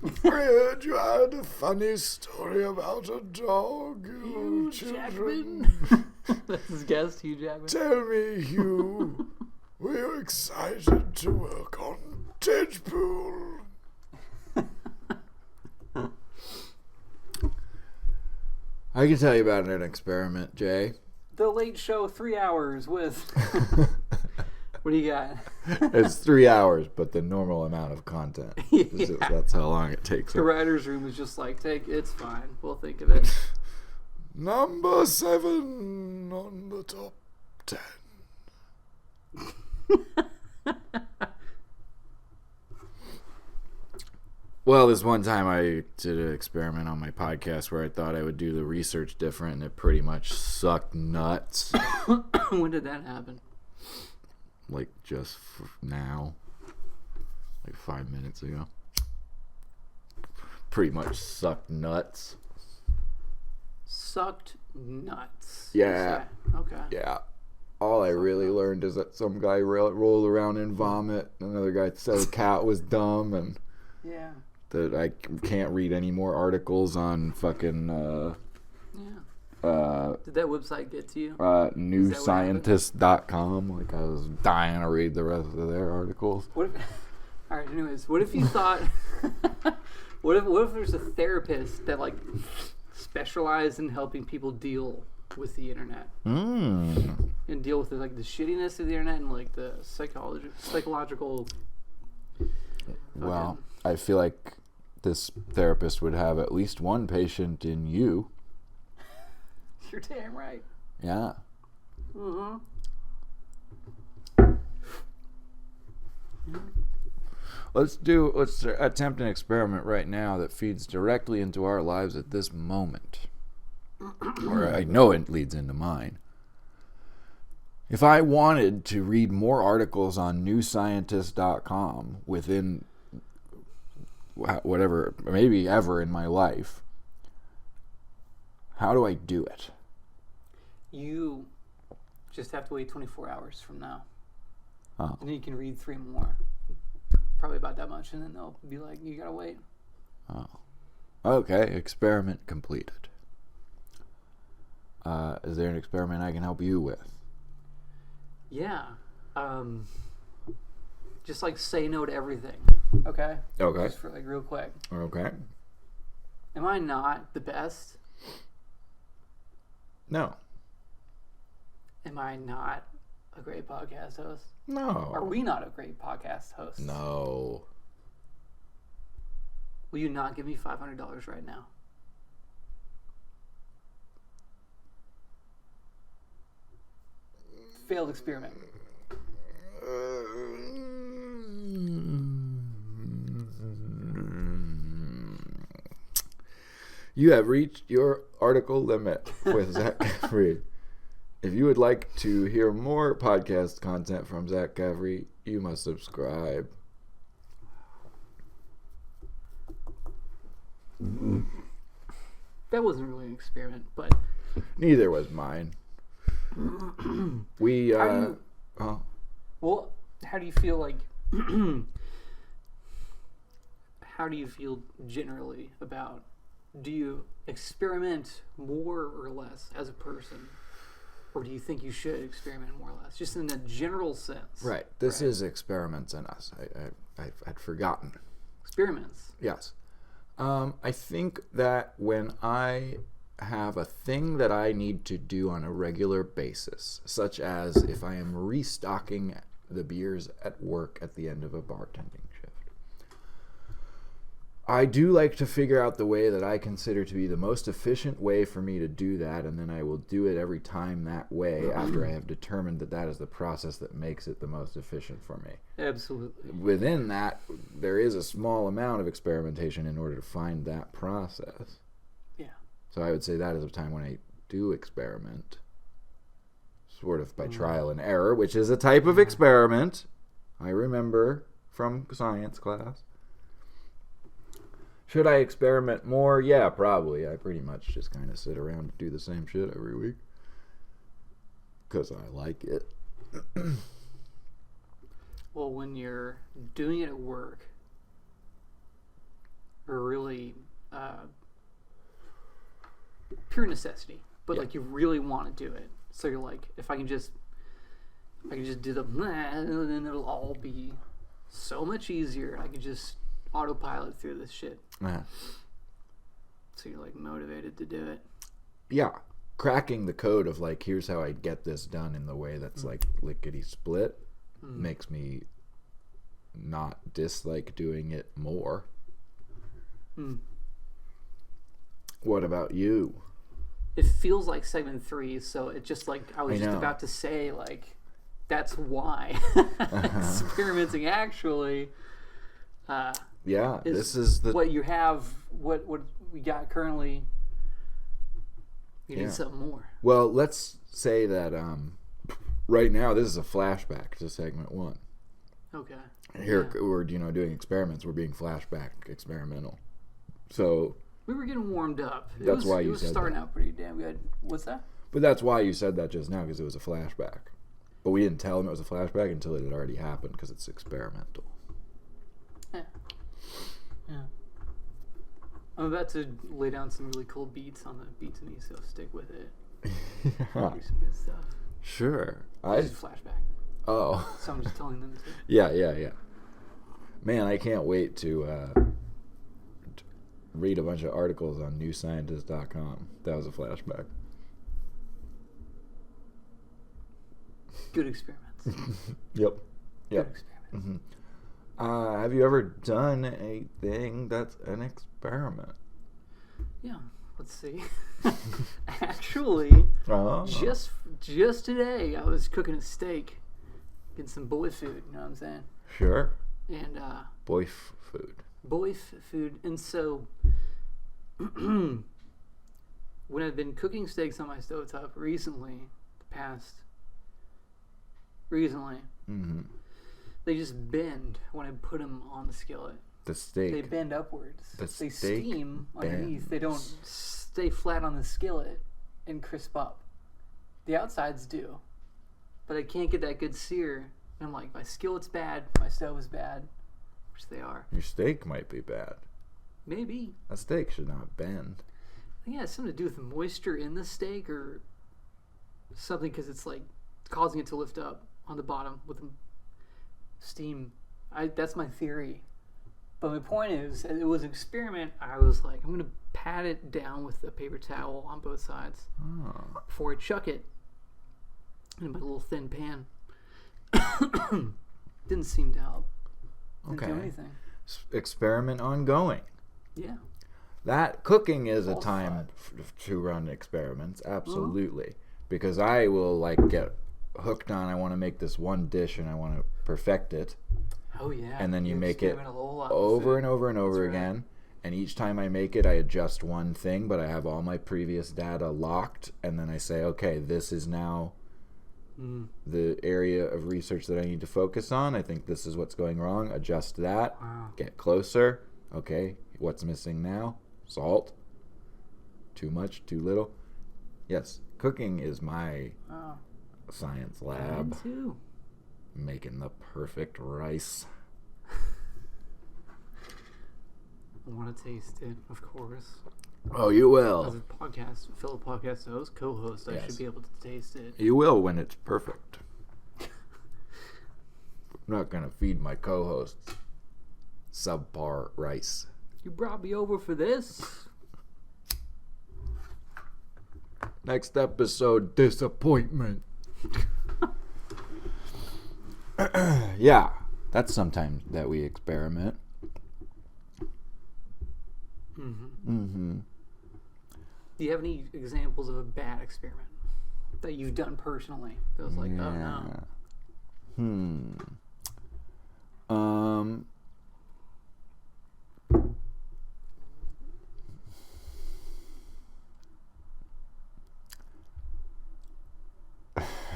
I heard you had a funny story about a dog. Hugh Children. Jackman. That's his guest, Hugh Jackman. Tell me, Hugh, were you excited to work on Deadpool? I can tell you about an experiment, Jay. The Late Show, 3 hours with. What do you got? It's 3 hours, but the normal amount of content. Yeah. That's how long it takes. The writer's room is just like, it's fine. We'll think of it. Number 7 on the top 10. Well, this one time I did an experiment on my podcast where I thought I would do the research different, and it pretty much sucked nuts. When did that happen? Like just now. Like 5 minutes ago. Pretty much sucked nuts. Sucked nuts. Yeah. Okay. Yeah. All I really learned is that some guy rolled around in vomit. Another guy said a cat was dumb, and Yeah. that I can't read any more articles on fucking Did that website get to you? newscientist.com. Like, I was dying to read the rest of their articles. What if, all right, anyways, what if you thought, what if there's a therapist that like specialized in helping people deal with the internet and deal with like the shittiness of the internet and like the psychological. Well, I feel like this therapist would have at least one patient in you. You're damn right. Yeah. Mm-hmm. Let's attempt an experiment right now that feeds directly into our lives at this moment. Or I know it leads into mine. If I wanted to read more articles on newscientist.com within whatever, maybe ever in my life, how do I do it? You just have to wait 24 hours from now. Oh. And then you can read 3 more. Probably about that much, and then they'll be like, you gotta wait. Oh. Okay, experiment completed. Is there an experiment I can help you with? Yeah. Just like say no to everything. Okay? Okay. Just for like real quick. Okay. Am I not the best? No. Am I not a great podcast host? No. Are we not a great podcast host? No. Will you not give me $500 right now? failed experiment. You have reached your article limit with Zach Caffrey. If you would like to hear more podcast content from Zach Caffrey, you must subscribe. That wasn't really an experiment, but Neither was mine. We, well, how do you feel like? How do you feel generally about? Do you experiment more or less as a person, or do you think you should experiment more or less, just in a general sense? Right. This is experiments in us. I'd forgotten. Experiments. Yes. I think that when I have a thing that I need to do on a regular basis, such as if I am restocking the beers at work at the end of a bartending shift, I do like to figure out the way that I consider to be the most efficient way for me to do that, and then I will do it every time that way after I have determined that that is the process that makes it the most efficient for me. Absolutely. Within that, there is a small amount of experimentation in order to find that process. Yeah. So I would say that is a time when I do experiment, sort of by trial and error, which is a type of experiment I remember from science class. Should I experiment more? Yeah, probably. I pretty much just kind of sit around and do the same shit every week because I like it. Well, when you're doing it at work, or really pure necessity, but Yeah. like you really want to do it, so you're like, if I can just do the, and then it'll all be so much easier. I could just autopilot through this shit. So you're like motivated to do it. Yeah. Cracking the code of like, here's how I get this done in the way that's like lickety split makes me not dislike doing it more. What about you? It feels like segment 3, so it just like I was I just know. about to say like that's why experimenting actually Yeah, is this is the what you have, what we got currently. You need Yeah. something more. Well, let's say that right now this is a flashback to segment 1. Okay. Here Yeah. we're doing experiments. We're being flashback experimental. So, We were getting warmed up. That's why you it was said starting that. out pretty damn good. What's that? but that's why you said that just now, because it was a flashback. But we didn't tell him it was a flashback until it had already happened, because it's experimental. Yeah. Yeah. I'm about to lay down some really cool beats on the beat to me, so stick with it. Yeah. Do some good stuff. Sure. It's just a flashback. Oh. So I'm just telling them to. Yeah. Man, I can't wait to read a bunch of articles on newscientist.com. That was a flashback. Good experiments. Yep. Good experiments. Have you ever done a thing that's an experiment? Yeah. Let's see. Actually, Oh. just today, I was cooking a steak, getting some boy food. You know what I'm saying? Sure. And Boy food. food. And so, when I've been cooking steaks on my stovetop recently, Mm-hmm. they just bend when I put them on the skillet. The steak. They bend upwards. The They steak steam underneath. bends. They don't stay flat on the skillet and crisp up. The outsides do, but I can't get that good sear. And I'm like, my skillet's bad, my stove is bad, which they are. Your steak might be bad. Maybe. A steak should not bend. I think it has something to do with the moisture in the steak or something, because it's like causing it to lift up on the bottom with the steam. That's my theory. But my point is, it was an experiment. I was like, I'm going to pat it down with a paper towel on both sides before I chuck it in my little thin pan. Didn't seem to help. Didn't do anything. Experiment ongoing. Yeah. That cooking is a All time to run experiments, absolutely. Because I will like get hooked on, I want to make this one dish and I want to perfect it. Oh, yeah. And then you make it over and over and over again. Right. And each time I make it, I adjust one thing, but I have all my previous data locked. And then I say, okay, this is now the area of research that I need to focus on. I think this is what's going wrong. Adjust that. Wow. Get closer. Okay, what's missing now? Salt. Too much, too little. Yes, cooking is my science lab. Mine too. Making the perfect rice. I want to taste it, of course. Oh, you will. As a fellow podcast host, co-host, I should be able to taste it. You will when it's perfect. I'm not going to feed my co-hosts subpar rice. You brought me over for this? Next episode, disappointment. Yeah, that's sometimes that we experiment. Do you have any examples of a bad experiment that you've done personally? That was like, oh no.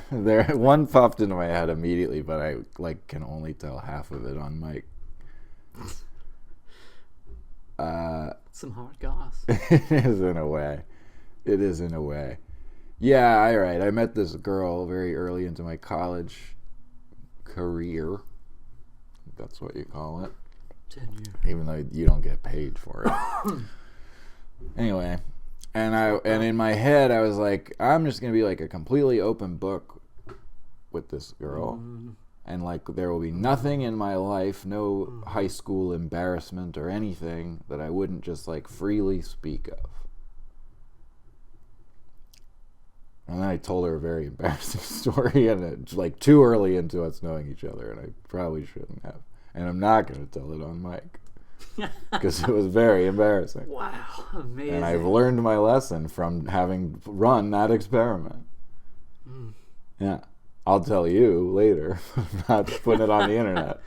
There, one popped into my head immediately, but I can only tell half of it on mic. Some hot goss. It is in a way. Yeah, all right. I met this girl very early into my college career. That's what you call it. Tenure. Even though you don't get paid for it. Anyway, and in my head I was like, I'm just gonna be like a completely open book with this girl. And like there will be nothing in my life, no high school embarrassment or anything that I wouldn't just like freely speak of. And then I told her a very embarrassing story, and it's like too early into us knowing each other, and I probably shouldn't have. And I'm not going to tell it on mic because it was very embarrassing. Wow, amazing. And I've learned my lesson from having run that experiment. Yeah. I'll tell you later. I'm not putting it on the internet.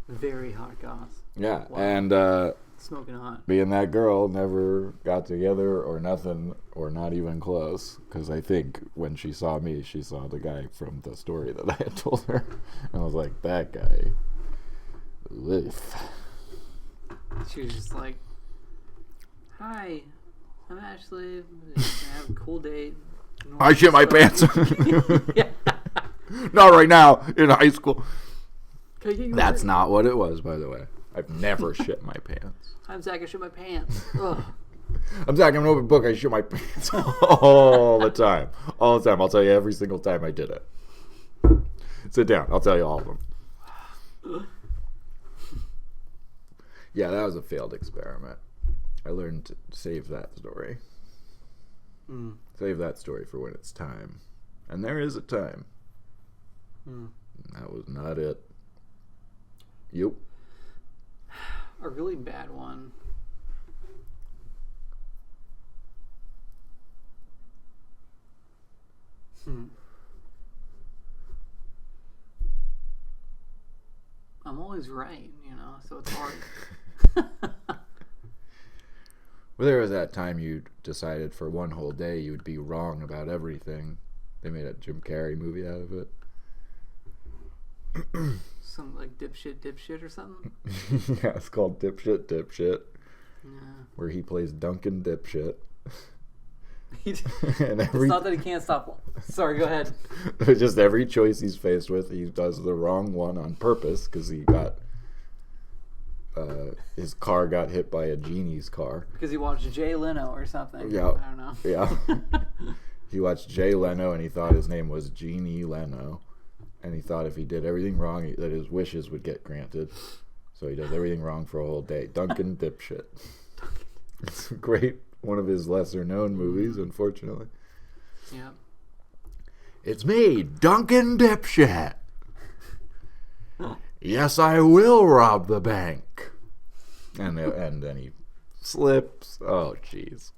Very hot goss. Yeah, wow. And smoking hot. Me and that girl never got together or nothing, or not even close. Because I think when she saw me, she saw the guy from the story that I had told her. And I was like, that guy. Oof. She was just like, hi, I'm Ashley. I have a cool date. I shit my pants. Not right now in high school. That's not what it was, by the way. I've never shit my pants. I'm Zach. I shit my pants. Ugh. I'm Zach. I'm an open book. I shit my pants all the time. All the time. I'll tell you every single time I did it. Sit down. I'll tell you all of them. Yeah, that was a failed experiment. I learned to save that story. Save that story for when it's time. And there is a time. That was not it. Yep. A really bad one. I'm always right, so it's hard. Well, there was that time you decided for one whole day you would be wrong about everything. They made a Jim Carrey movie out of it. Some like dipshit or something? Yeah, it's called Dipshit. Yeah. Where he plays Duncan Dipshit. It's not that he can't stop. Sorry, go ahead. Just every choice he's faced with, he does the wrong one on purpose because he got... his car got hit by a genie's car. Because he watched Jay Leno or something. Yeah. I don't know. Yeah. He watched Jay Leno and he thought his name was Genie Leno. And he thought if he did everything wrong, that his wishes would get granted. So he does everything wrong for a whole day. Duncan Dipshit. It's a great, one of his lesser known movies, unfortunately. Yeah. It's me, Duncan Dipshit. Yes, I will rob the bank. And then he slips. Oh, jeez.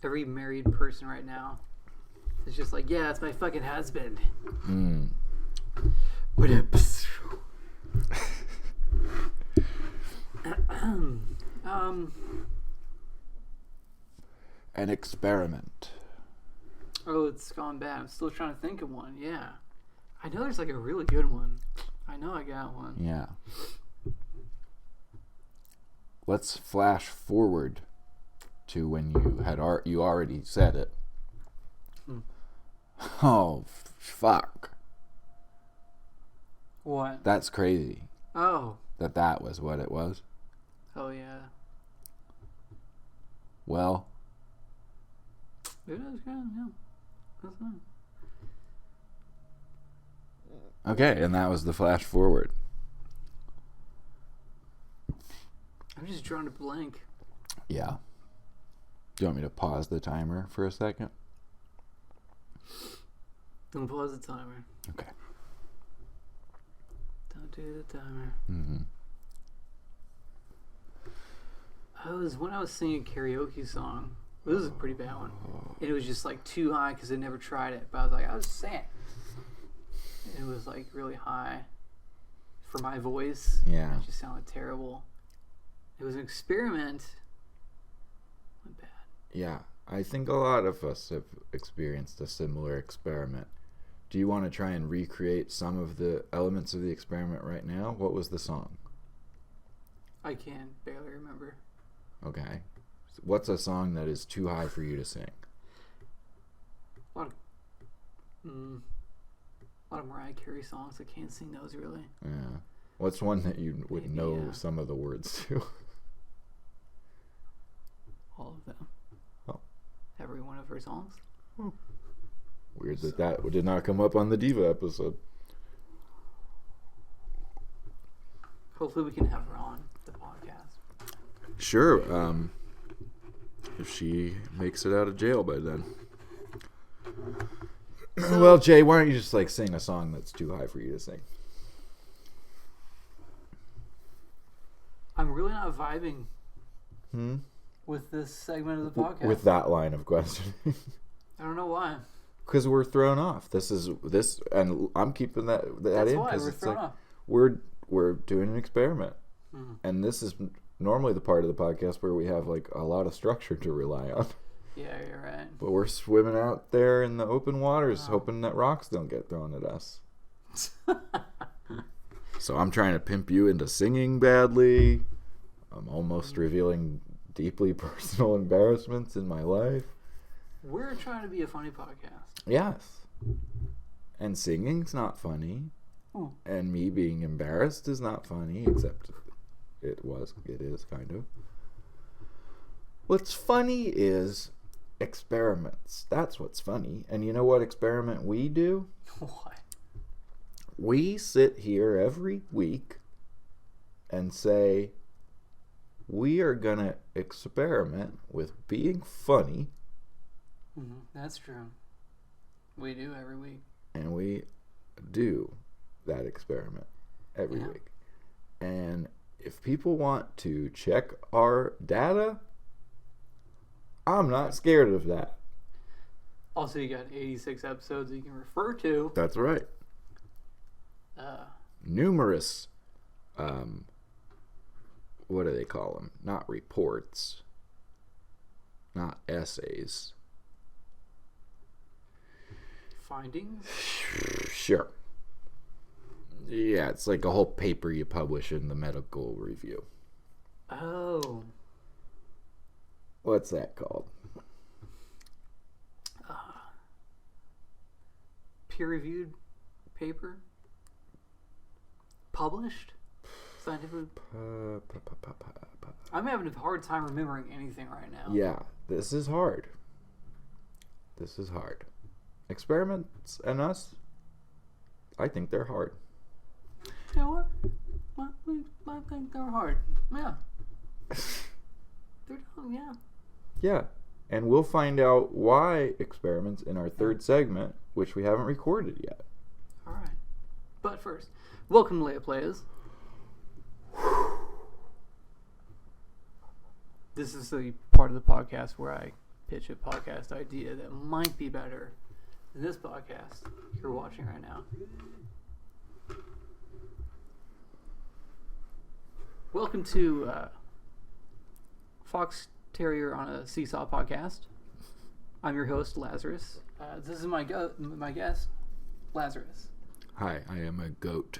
Every married person right now It's just like, yeah, it's my fucking husband. An experiment. Oh, it's gone bad. I'm still trying to think of one. Yeah. I know there's like a really good one. I know I got one. Yeah. Let's flash forward to when you already said it. Oh, fuck. What? That's crazy. Oh. That was what it was. Oh, yeah. Well. It is good, yeah. That's nice. Okay, and that was the flash forward. I'm just drawing a blank. Yeah. Do you want me to pause the timer for a second? Don't pause the timer. Okay. Don't do the timer. Mm-hmm. When I was singing a karaoke song. This is a pretty bad one. And it was just like too high because I never tried it. But I was like, I was saying. It was like really high for my voice. Yeah. It just sounded terrible. It was an experiment. Went bad. Yeah. I think a lot of us have experienced a similar experiment. Do you want to try and recreate some of the elements of the experiment right now? What was the song? I can barely remember. Okay. What's a song that is too high for you to sing? A lot of Mariah Carey songs. I can't sing those really. Yeah. What's one that you would know some of the words to? All of them. Oh. Every one of her songs. Oh. Weird that did not come up on the Diva episode. Hopefully we can have her on the podcast. Sure. If she makes it out of jail by then. Well, Jay, why don't you just sing a song that's too high for you to sing? I'm really not vibing with this segment of the podcast. With that line of questioning. I don't know why. Because we're thrown off. And I'm keeping that That's in. why we're thrown off. We're doing an experiment. Mm-hmm. And this is normally the part of the podcast where we have a lot of structure to rely on. Yeah, you're right. But we're swimming out there in the open waters, hoping that rocks don't get thrown at us. So I'm trying to pimp you into singing badly. I'm almost revealing deeply personal embarrassments in my life. We're trying to be a funny podcast. Yes. And singing's not funny. Oh. And me being embarrassed is not funny, except it is kind of. What's funny is experiments. That's what's funny. And you know what experiment we do? What? We sit here every week and say, we are going to experiment with being funny. Mm-hmm. That's true. We do every week. And we do that experiment every week. And if people want to check our data, I'm not scared of that. Also, you got 86 episodes that you can refer to. That's right. Numerous, what do they call them? Not reports. Not essays. Findings? Sure. Yeah, it's like a whole paper you publish in the medical review. Oh. What's that called? Peer-reviewed paper? Published? Scientific? I'm having a hard time remembering anything right now. Yeah, this is hard. Experiments and us, I think they're hard. You know what? I think they're hard. Yeah. Yeah. And we'll find out why experiments in our third segment, which we haven't recorded yet. All right. But first, welcome to Leia Players. This is the part of the podcast where I pitch a podcast idea that might be better in this podcast you're watching right now. Welcome to Fox Terrier on a sihT podcast. I'm your host, Lazarus. This is my guest, Lazarus. Hi, I am a goat.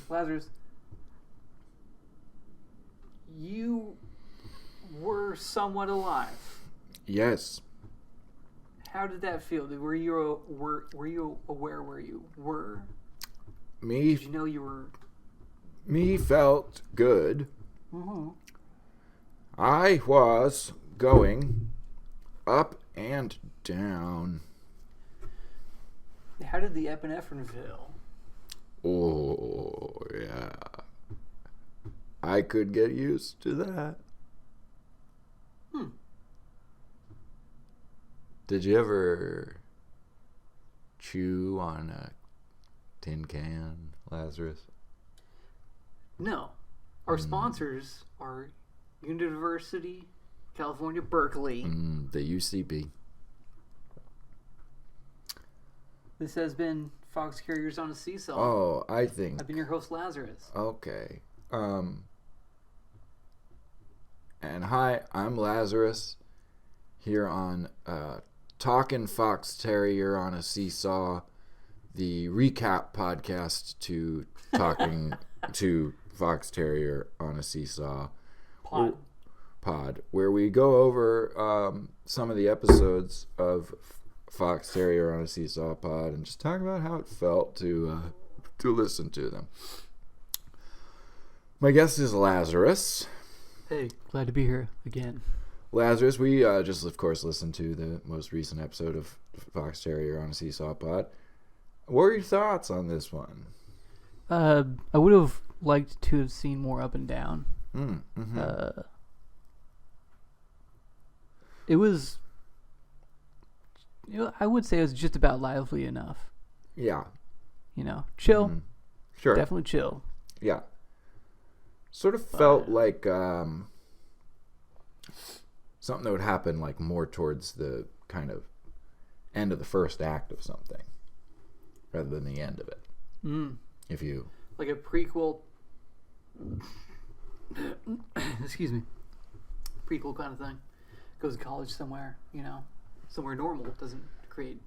Lazarus, you were somewhat alive. Yes. How did that feel? Were you aware where you were? Me. Did you know you were? Me felt good. Mm-hmm. I was going up and down. How did the epinephrine feel? Oh, yeah. I could get used to that. Did you ever chew on a tin can, Lazarus? No. Our sponsors are University, California, Berkeley. The UCB. This has been Fox Carriers on a sihT. Oh, I think. I've been your host, Lazarus. Okay. And hi, I'm Lazarus here on Talkin' Fox Terrier on a sihT, the recap podcast to Talking to Fox Terrier on a sihT pod, where we go over some of the episodes of Fox Terrier on a sihT pod and just talk about how it felt to listen to them. My guest is Lazarus. Hey, glad to be here again. Lazarus, we just, of course, listened to the most recent episode of Fox Terrier on a sihT pod. What are your thoughts on this one? I would have liked to have seen more up and down. It was, I would say it was just about lively enough. Yeah. Chill. Sure. Definitely chill. Yeah. Sort of felt like something that would happen like more towards the kind of end of the first act of something rather than the end of it. If you... Like a prequel... Excuse me. Prequel kind of thing. Goes to college somewhere, somewhere normal. Doesn't create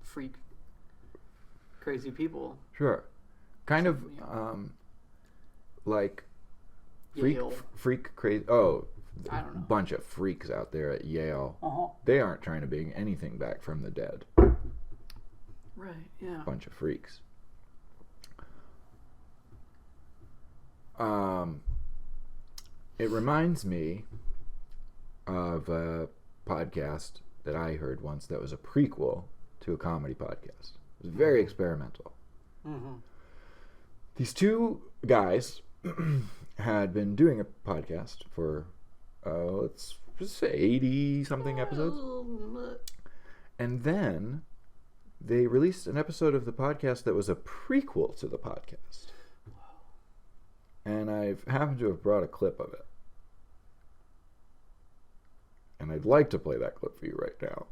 crazy people. Sure. Kind of like freak crazy. Oh, I don't know. Bunch of freaks out there at Yale. They aren't trying to bring anything back from the dead. Right, yeah. Bunch of freaks. It reminds me of a podcast that I heard once that was a prequel to a comedy podcast. It was very experimental. These two guys had been doing a podcast for, let's just say 80-something episodes. And then they released an episode of the podcast that was a prequel to the podcast. And I've happened to have brought a clip of it. And I'd like to play that clip for you right now.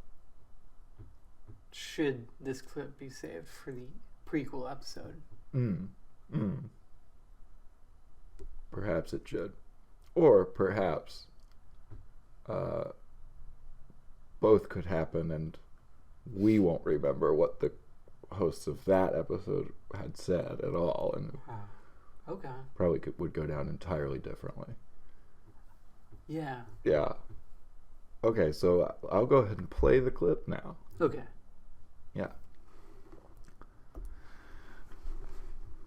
Should this clip be saved for the prequel episode? Perhaps it should. Or perhaps both could happen and we won't remember what the hosts of that episode had said at all. And okay. Probably would go down entirely differently. Yeah. Yeah. Okay, so I'll go ahead and play the clip now. Okay. Yeah.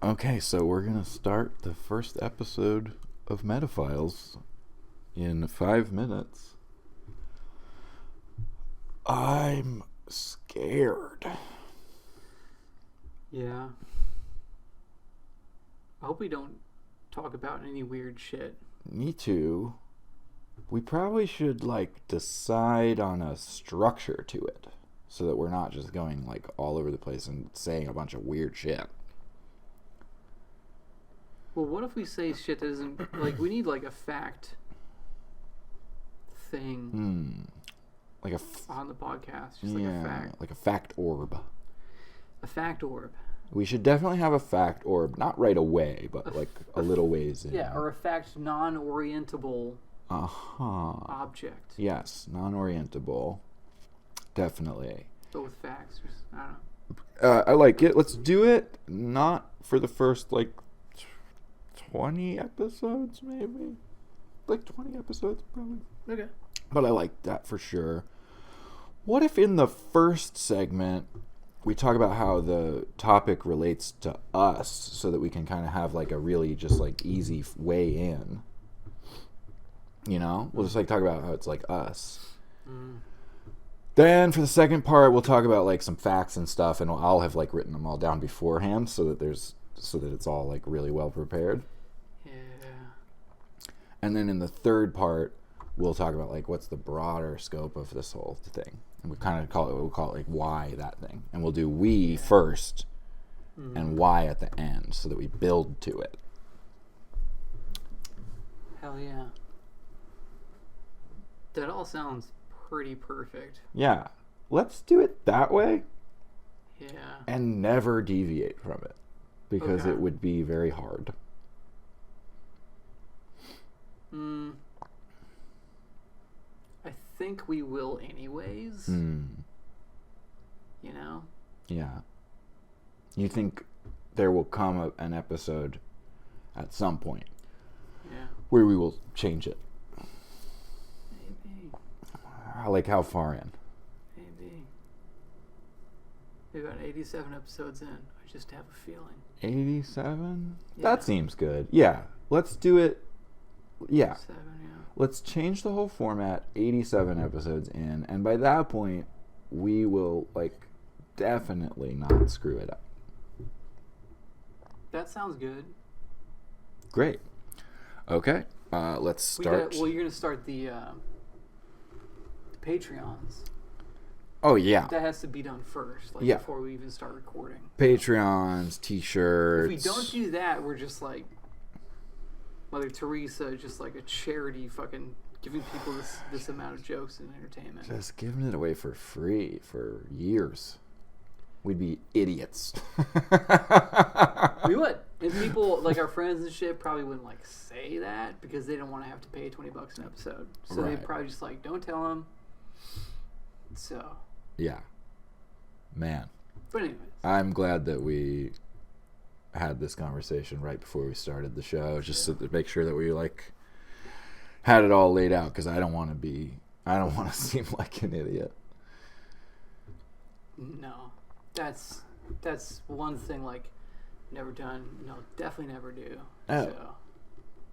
Okay, so we're going to start the first episode of Metaphiles in 5 minutes. I'm scared. Yeah. I hope we don't talk about any weird shit. Me too. We probably should, decide on a structure to it so that we're not just going, all over the place and saying a bunch of weird shit. Well, what if we say shit that isn't, we need, a fact thing Like on the podcast. Just like a fact. Like a fact orb. A fact orb. We should definitely have a fact orb, not right away, but like a little ways in. Yeah, or a fact non-orientable Uh-huh. object. Yes, non-orientable. Definitely. But with facts, I don't know. I like it. Let's do it not for the first, 20 episodes, maybe? 20 episodes, probably. Okay. But I like that for sure. What if in the first segment we talk about how the topic relates to us so that we can kind of have a really just easy way in? We'll just talk about how it's us. Mm. Then for the second part, we'll talk about some facts and stuff, and I'll have written them all down beforehand so that it's all really well prepared. Yeah. And then in the third part, we'll talk about what's the broader scope of this whole thing, and we'll call it why that thing, and we'll do we first, and why at the end, so that we build to it. Hell yeah. That all sounds pretty perfect. Yeah. Let's do it that way. Yeah. And never deviate from it. Because it would be very hard. I think we will anyways. Yeah. You think there will come an episode at some point where we will change it? How far in? Maybe about 87 episodes in. I just have a feeling. 87? Yeah. That seems good. Yeah. Let's do it. Yeah. 87, yeah. Let's change the whole format 87 episodes in. And by that point, we will, definitely not screw it up. That sounds good. Great. Okay. Let's start. You're going to start the Patreons. Oh, yeah. That has to be done first, before we even start recording. Patreons, t-shirts. If we don't do that, we're just Mother Teresa, just a charity fucking giving people this amount of jokes and entertainment. Just giving it away for free for years. We'd be idiots. We would. And people, our friends and shit, probably wouldn't, say that because they don't want to have to pay $20 an episode. So they'd probably just, don't tell them. So. Yeah. Man. But anyways. I'm glad that we had this conversation right before we started the show, just to make sure that we, had it all laid out, because I don't want to seem like an idiot. No. That's one thing, never done. No, definitely never do. Oh. So.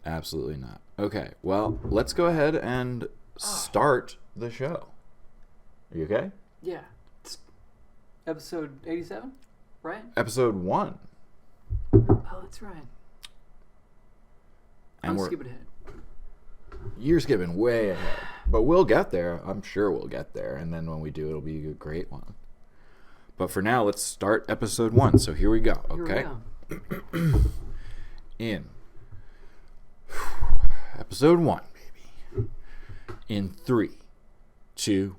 Absolutely not. Okay, well, let's go ahead and start the show. Are you okay? Yeah. It's episode 87, right? Episode 1. Oh, that's right. And I'm skipping ahead. You're skipping way ahead. But we'll get there. I'm sure we'll get there. And then when we do, it'll be a great one. But for now, let's start episode 1. So here we go, okay? Here we go. In episode 1, baby. In 3, 2,